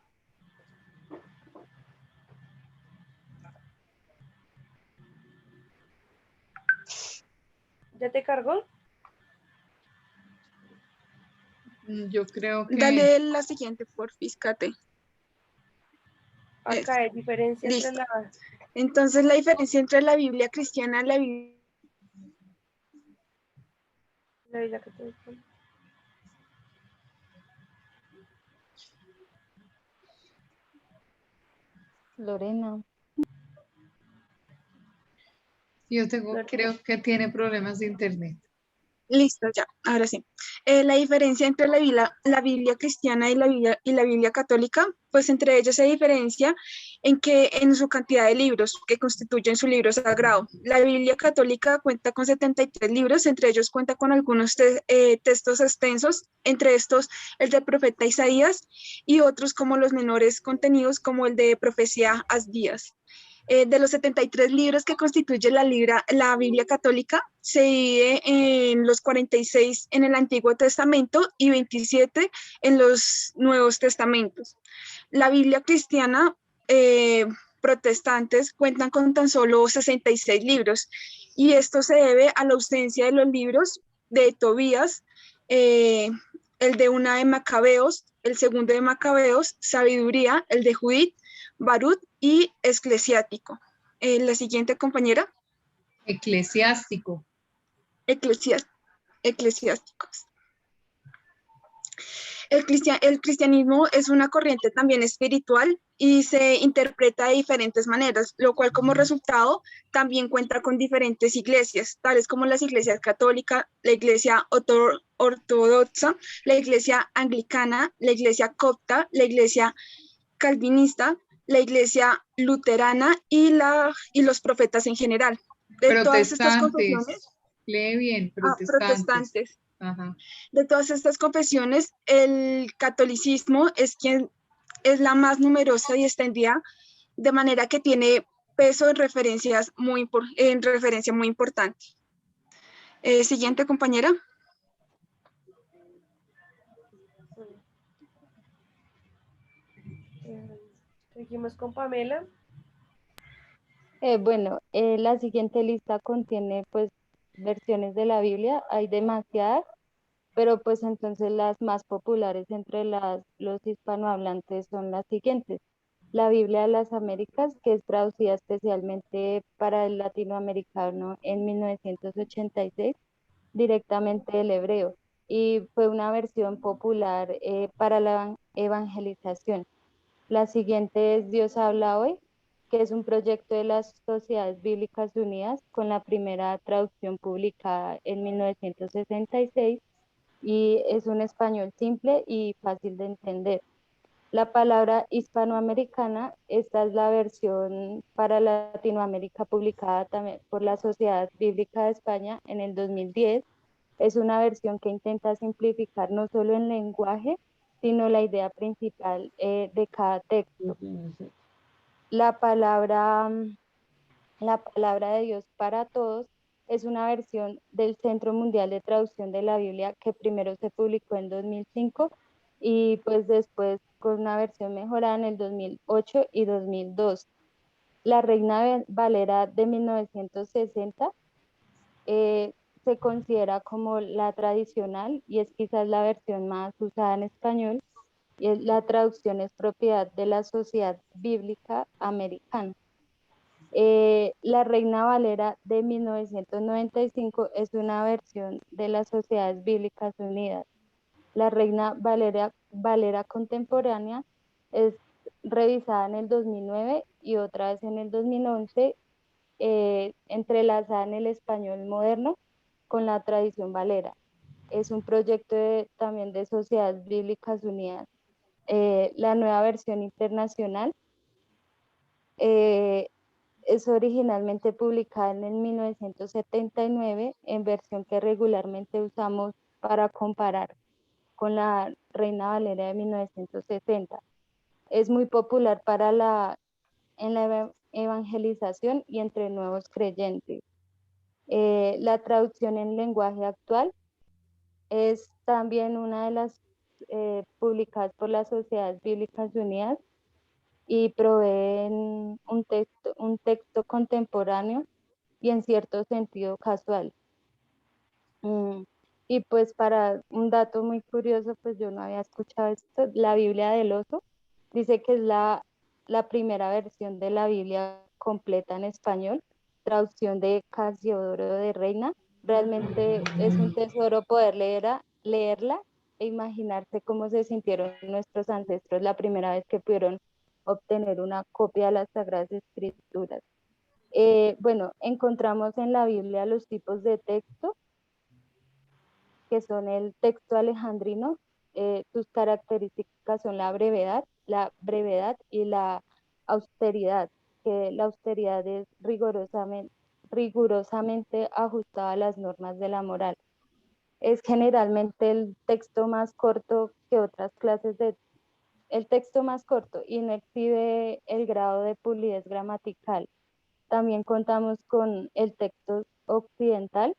¿Ya te cargó? Yo creo que... Dale la siguiente, por Fiscate. Acá hay diferencia entre la... Entonces, la diferencia entre la Biblia cristiana y la Biblia... La Biblia católica. Lorena. Creo que tiene problemas de internet. Listo, ya, ahora sí. La diferencia entre la Biblia cristiana y la Biblia católica, pues entre ellas se diferencia en que en su cantidad de libros que constituyen su libro sagrado. La Biblia católica cuenta con 73 libros, entre ellos cuenta con algunos textos extensos, entre estos el del profeta Isaías y otros como los menores contenidos como el de profecía Asdías. De los 73 libros que constituye la Biblia católica, se divide en los 46 en el Antiguo Testamento y 27 en los Nuevos Testamentos. La Biblia cristiana, protestantes, cuentan con tan solo 66 libros, y esto se debe a la ausencia de los libros de Tobías, el de una de Macabeos, el segundo de Macabeos, Sabiduría, el de Judith, Barut y Eclesiástico. La siguiente, compañera. Eclesiástico. Eclesiásticos. El cristianismo es una corriente también espiritual y se interpreta de diferentes maneras, lo cual como resultado también cuenta con diferentes iglesias, tales como las iglesias católica, la iglesia ortodoxa, la iglesia anglicana, la iglesia copta, la iglesia calvinista, la iglesia luterana y los profetas en general. De todas estas confesiones, lee bien, protestantes. Ajá. De todas estas confesiones, el catolicismo es la más numerosa y extendida, de manera que tiene peso en referencia muy importante. Siguiente, compañera. Seguimos con Pamela. Bueno, la siguiente lista contiene pues versiones de la Biblia, hay demasiadas, pero pues entonces las más populares entre los hispanohablantes son las siguientes. La Biblia de las Américas, que es traducida especialmente para el latinoamericano en 1986, directamente del hebreo, y fue una versión popular para la evangelización. La siguiente es Dios habla hoy, que es un proyecto de las Sociedades Bíblicas Unidas con la primera traducción publicada en 1966 y es un español simple y fácil de entender. La palabra hispanoamericana, esta es la versión para Latinoamérica publicada también por la Sociedad Bíblica de España en el 2010. Es una versión que intenta simplificar no solo el lenguaje, sino la idea principal de cada texto. La palabra de Dios para todos es una versión del Centro Mundial de Traducción de la Biblia que primero se publicó en 2005 y pues después con una versión mejorada en el 2008 y 2002. La Reina Valera de 1960 se considera como la tradicional y es quizás la versión más usada en español, y la traducción es propiedad de la Sociedad Bíblica Americana. La Reina Valera de 1995 es una versión de las Sociedades Bíblicas Unidas. La Reina Valera contemporánea es revisada en el 2009 y otra vez en el 2011, entrelazada en el español moderno con la tradición valera. Es un proyecto también de Sociedades Bíblicas Unidas. La nueva versión internacional es originalmente publicada en el 1979 en versión que regularmente usamos para comparar con la Reina Valera de 1960. Es muy popular en la evangelización y entre nuevos creyentes. La traducción en lenguaje actual es también una de las publicadas por las Sociedades Bíblicas Unidas y proveen un texto contemporáneo y en cierto sentido casual. Y pues para un dato muy curioso, pues yo no había escuchado esto, la Biblia del Oso dice que es la primera versión de la Biblia completa en español, traducción de Casiodoro de Reina. Realmente es un tesoro poder leerla e imaginarse cómo se sintieron nuestros ancestros la primera vez que pudieron obtener una copia de las Sagradas Escrituras. Bueno, encontramos en la Biblia los tipos de texto, que son el texto alejandrino. Sus características son la brevedad y la austeridad, que la austeridad es rigurosamente ajustada a las normas de la moral. Es generalmente el texto más corto que otras clases el texto más corto y no exhibe el grado de pulidez gramatical. También contamos con el texto occidental.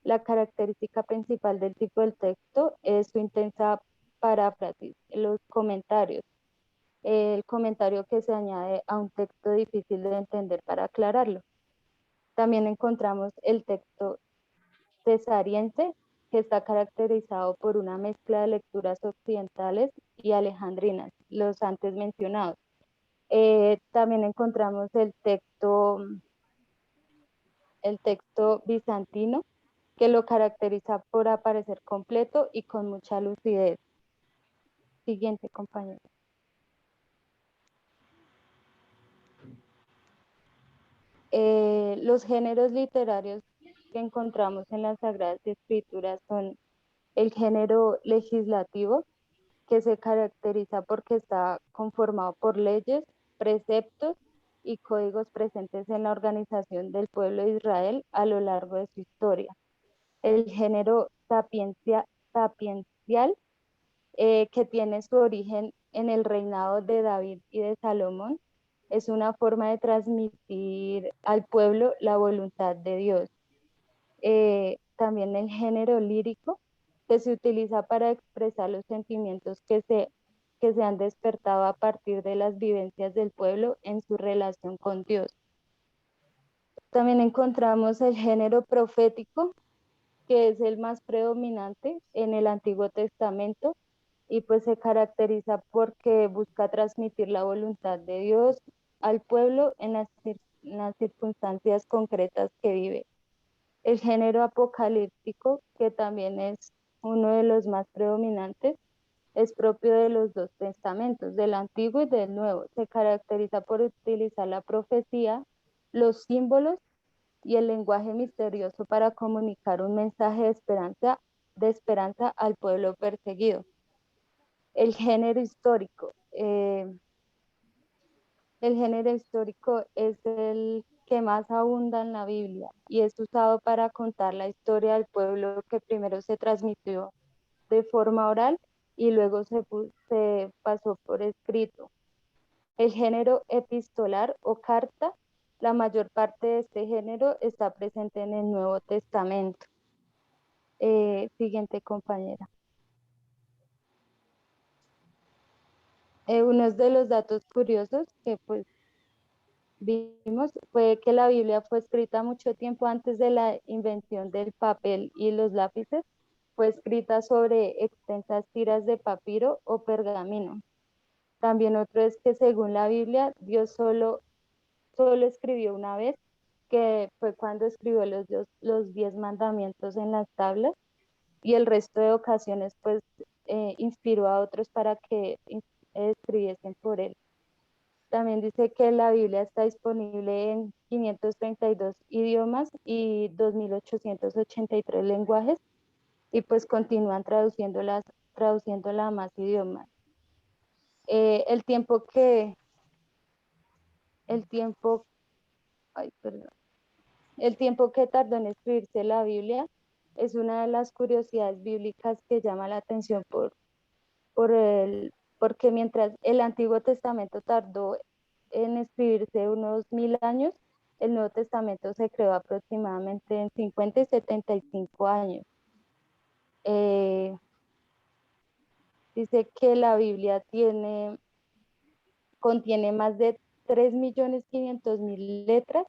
La característica principal del tipo del texto es su intensa paráfrasis, los comentarios, el comentario que se añade a un texto difícil de entender para aclararlo. También encontramos el texto cesariense, que está caracterizado por una mezcla de lecturas occidentales y alejandrinas, los antes mencionados. También encontramos el texto bizantino, que lo caracteriza por aparecer completo y con mucha lucidez. Siguiente, compañero. Los géneros literarios que encontramos en las Sagradas Escrituras son el género legislativo, que se caracteriza porque está conformado por leyes, preceptos y códigos presentes en la organización del pueblo de Israel a lo largo de su historia. El género sapiencial, que tiene su origen en el reinado de David y de Salomón, es una forma de transmitir al pueblo la voluntad de Dios. También el género lírico, que se utiliza para expresar los sentimientos que se han despertado a partir de las vivencias del pueblo en su relación con Dios. También encontramos el género profético, que es el más predominante en el Antiguo Testamento y pues se caracteriza porque busca transmitir la voluntad de Dios al pueblo en las circunstancias concretas que vive. El género apocalíptico, que también es uno de los más predominantes, es propio de los dos testamentos, del Antiguo y del Nuevo. Se caracteriza por utilizar la profecía, los símbolos y el lenguaje misterioso para comunicar un mensaje de esperanza al pueblo perseguido. El género histórico. El género histórico es el que más abunda en la Biblia y es usado para contar la historia del pueblo que primero se transmitió de forma oral y luego se pasó por escrito. El género epistolar o carta, la mayor parte de este género está presente en el Nuevo Testamento. Siguiente, compañera. Uno de los datos curiosos que pues vimos fue que la Biblia fue escrita mucho tiempo antes de la invención del papel y los lápices. Fue escrita sobre extensas tiras de papiro o pergamino. También otro es que según la Biblia, Dios solo escribió una vez, que fue cuando escribió los 10 mandamientos en las tablas, y el resto de ocasiones pues inspiró a otros para que escribiesen por él. También dice que la Biblia está disponible en 532 idiomas y 2.883 lenguajes, y pues continúan traduciéndola a más idiomas. El tiempo que tardó en escribirse la Biblia es una de las curiosidades bíblicas que llama la atención porque mientras el Antiguo Testamento tardó en escribirse unos 1000 años, el Nuevo Testamento se creó aproximadamente en 50 y 75 años. dice que la Biblia contiene más de 3.500.000 letras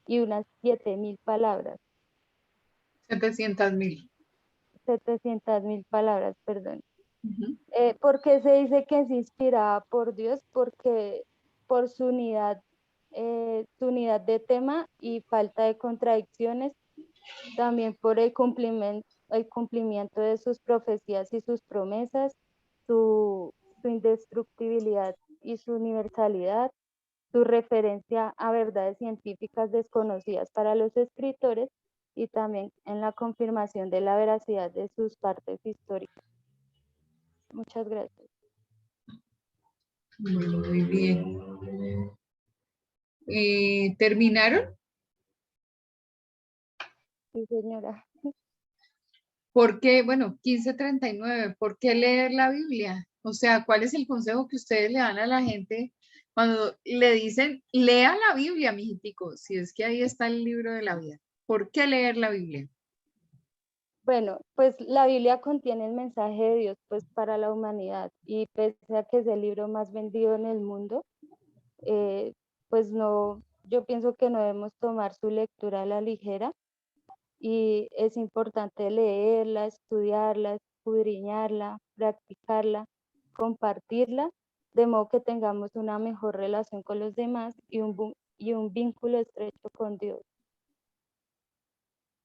y unas 7.000 palabras. 700.000. 700.000 palabras, perdón. ¿Por qué se dice que es inspirada por Dios? Porque por su unidad de tema y falta de contradicciones, también por el cumplimiento de sus profecías y sus promesas, su indestructibilidad y su universalidad, su referencia a verdades científicas desconocidas para los escritores y también en la confirmación de la veracidad de sus partes históricas. Muchas gracias. Muy bien. ¿Terminaron? Sí, señora. ¿Por qué? Bueno, 1539, ¿por qué leer la Biblia? O sea, ¿cuál es el consejo que ustedes le dan a la gente cuando le dicen, lea la Biblia, mijitico, si es que ahí está el libro de la vida? ¿Por qué leer la Biblia? Bueno, pues la Biblia contiene el mensaje de Dios pues para la humanidad, y pese a que es el libro más vendido en el mundo, pues no, yo pienso que no debemos tomar su lectura a la ligera, y es importante leerla, estudiarla, escudriñarla, practicarla, compartirla, de modo que tengamos una mejor relación con los demás y un vínculo estrecho con Dios.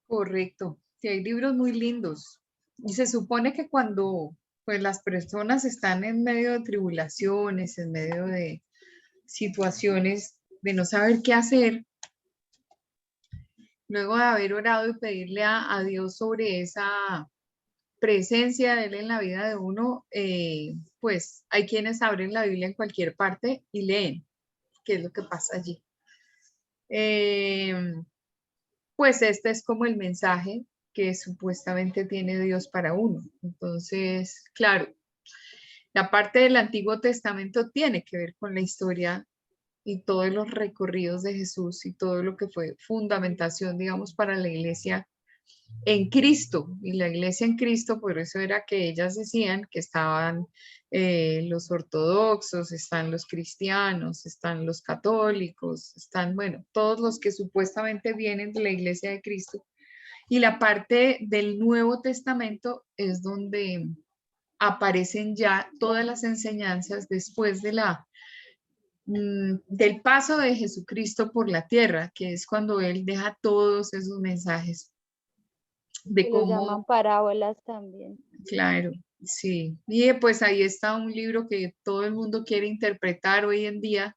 Correcto, sí, hay libros muy lindos. Y se supone que cuando pues, las personas están en medio de tribulaciones, en medio de situaciones de no saber qué hacer, luego de haber orado y pedirle a Dios sobre esa presencia de Él en la vida de uno, pues hay quienes abren la Biblia en cualquier parte y leen qué es lo que pasa allí. Pues este es como el mensaje que supuestamente tiene Dios para uno. Entonces, claro, la parte del Antiguo Testamento tiene que ver con la historia y todos los recorridos de Jesús y todo lo que fue fundamentación, digamos, para la iglesia en Cristo. Y la iglesia en Cristo, por eso era que ellas decían que estaban los ortodoxos, están los cristianos, están los católicos, están, bueno, todos los que supuestamente vienen de la iglesia de Cristo. Y la parte del Nuevo Testamento es donde aparecen ya todas las enseñanzas después de del paso de Jesucristo por la tierra, que es cuando Él deja todos esos mensajes de Lo cómo... llaman parábolas también. Claro, sí. Y pues ahí está un libro que todo el mundo quiere interpretar hoy en día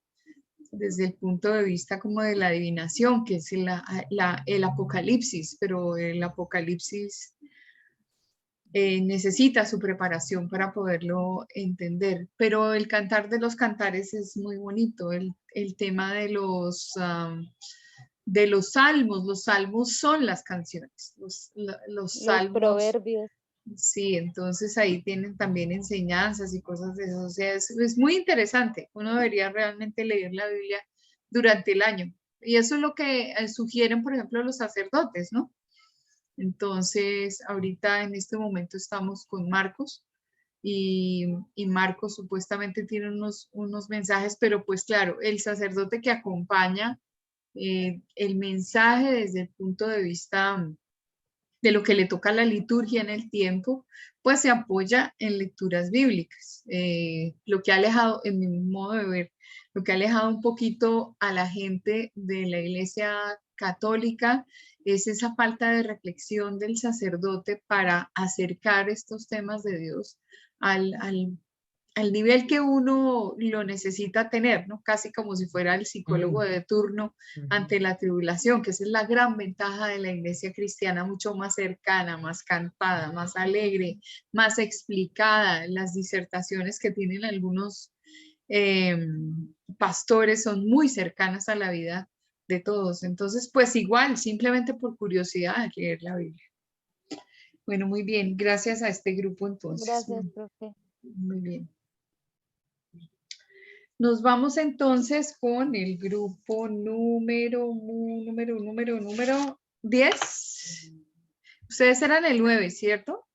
desde el punto de vista como de la adivinación, que es el Apocalipsis, pero el Apocalipsis necesita su preparación para poderlo entender. Pero el Cantar de los Cantares es muy bonito, el tema de los salmos. Los salmos son las canciones, los salmos. Proverbios. Sí, entonces ahí tienen también enseñanzas y cosas de eso. O sea, es muy interesante. Uno debería realmente leer la Biblia durante el año. Y eso es lo que sugieren, por ejemplo, los sacerdotes, ¿no? Entonces, ahorita en este momento estamos con Marcos y Marcos supuestamente tiene unos mensajes, pero pues claro, el sacerdote que acompaña el mensaje desde el punto de vista de lo que le toca a la liturgia en el tiempo, pues se apoya en lecturas bíblicas. Lo que ha alejado, en mi modo de ver, lo que ha alejado un poquito a la gente de la iglesia católica es esa falta de reflexión del sacerdote para acercar estos temas de Dios al nivel que uno lo necesita tener, ¿no? Casi como si fuera el psicólogo de turno ante la tribulación, que esa es la gran ventaja de la iglesia cristiana, mucho más cercana, más cantada, más alegre, más explicada. Las disertaciones que tienen algunos pastores son muy cercanas a la vida de todos. Entonces, pues igual, simplemente por curiosidad, leer la Biblia. Bueno, muy bien. Gracias a este grupo entonces. Gracias, profe. Muy bien. Nos vamos entonces con el grupo número 10. Ustedes eran el 9, ¿cierto?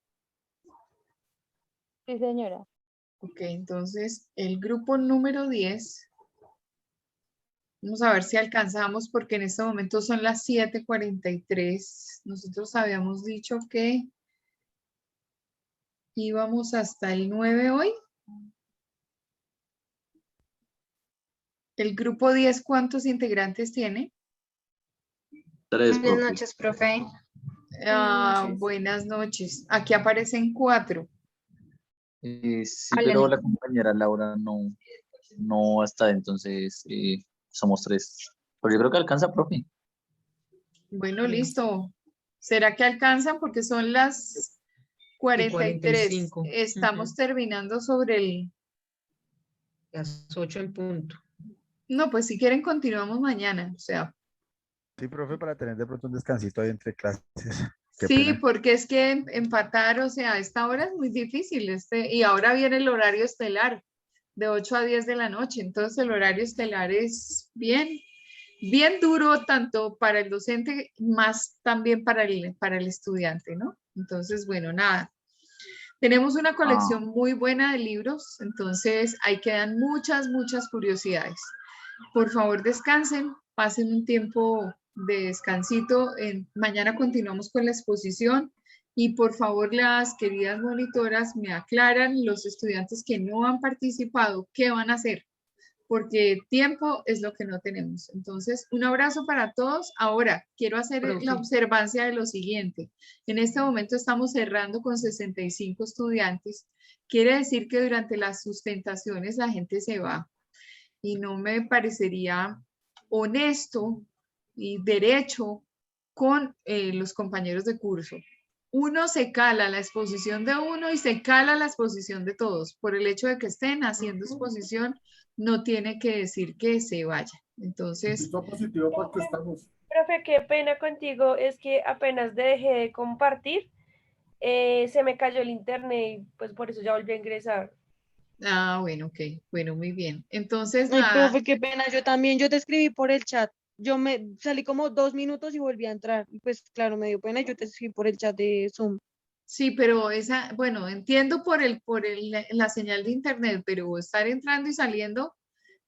Sí, señora. Ok, entonces el grupo número 10. Vamos a ver si alcanzamos porque en este momento son las 7:43. Nosotros habíamos dicho que íbamos hasta el 9 hoy. El grupo 10, ¿cuántos integrantes tiene? 3, Buenas profe. noches, profe. Buenas noches. Aquí aparecen 4. Sí, pero la compañera Laura no está, entonces somos 3. Pero yo creo que alcanza, profe. Bueno, listo. ¿Será que alcanzan? Porque son las 43. 45. Estamos terminando sobre las 8 en punto. No, pues si quieren continuamos mañana. O sea, Sí, profe, para tener de pronto un descansito ahí entre clases. Qué sí, pena. porque es que empatar, o sea, a esta hora es muy difícil. Y ahora viene el horario estelar de 8 a 10 de la noche. Entonces el horario estelar es bien duro tanto para el docente, más también para el estudiante, ¿no? Entonces, bueno, nada. Tenemos una colección muy buena de libros, entonces ahí quedan muchas curiosidades. Por favor, descansen, pasen un tiempo de descansito. Mañana continuamos con la exposición y por favor las queridas monitoras me aclaran los estudiantes que no han participado, ¿qué van a hacer? Porque tiempo es lo que no tenemos. Entonces, un abrazo para todos. Ahora, quiero hacer la observancia de lo siguiente. En este momento estamos cerrando con 65 estudiantes. Quiere decir que durante las sustentaciones la gente se va. Y no me parecería honesto y derecho con los compañeros de curso. Uno se cala la exposición de uno y se cala la exposición de todos. Por el hecho de que estén haciendo exposición, no tiene que decir que se vaya. Entonces, positivo porque estamos. Profe, qué pena contigo, es que apenas dejé de compartir, se me cayó el internet y pues por eso ya volví a ingresar. bueno, ok, bueno, muy bien. Entonces, Ay, nada. profe, qué pena, yo también, yo te escribí por el chat. Yo me salí como 2 minutos y volví a entrar. Y pues claro, me dio pena, yo te escribí por el chat de Zoom. Sí, pero bueno, entiendo por la señal de internet, pero estar entrando y saliendo,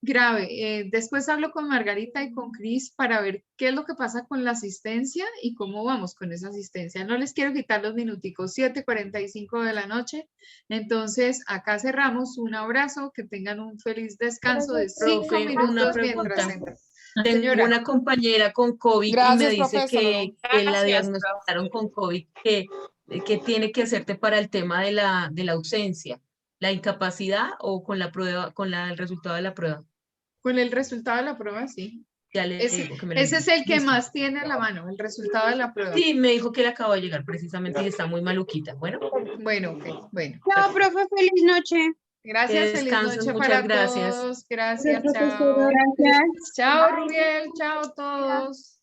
grave. Después hablo con Margarita y con Cris para ver qué es lo que pasa con la asistencia y cómo vamos con esa asistencia. No les quiero quitar los minuticos, 7:45 de la noche. Entonces, acá cerramos. Un abrazo, que tengan un feliz descanso de 5 Profe, minutos una mientras pregunta. entran. Tengo Señora. una compañera con COVID y me dice que la diagnosticaron con COVID, que tiene que hacerte para el tema de la ausencia, la incapacidad o con la prueba, el resultado de la prueba. Con el resultado de la prueba, sí. Ya le digo que me lo Ese es el que Listo. más tiene a la mano, el resultado de la prueba. Sí, me dijo que le acabo de llegar precisamente y está muy maluquita. Bueno. Bueno, ok, bueno. Chao, profe, feliz noche. Gracias, Que feliz descanses, noche muchas para gracias. todos. Gracias, Gracias, chao. gracias. Chao, Rubiel, chao todos.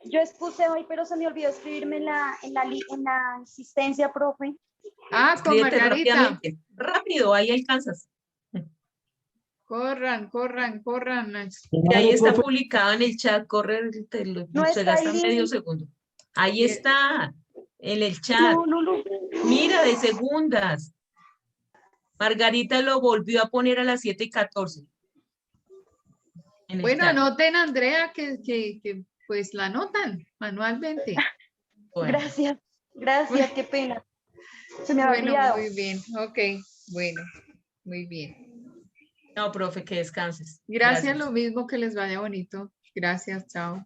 Yo expuse hoy, pero se me olvidó escribirme en la asistencia, profe. Ah, con Escríbete Margarita. rápidamente. Rápido, ahí alcanzas. Corran. Y ahí está publicado en el chat, corre, No se está gasta el medio link. segundo. Ahí está, en el chat. Mira, de segundas. Margarita lo volvió a poner a las 7:14. Bueno, anoten, Andrea, que pues la anotan manualmente. Bueno. Gracias, qué pena. Se me había olvidado. Muy bien, ok, bueno, muy bien. No, profe, que descanses. Gracias, lo mismo, que les vaya bonito. Gracias, chao.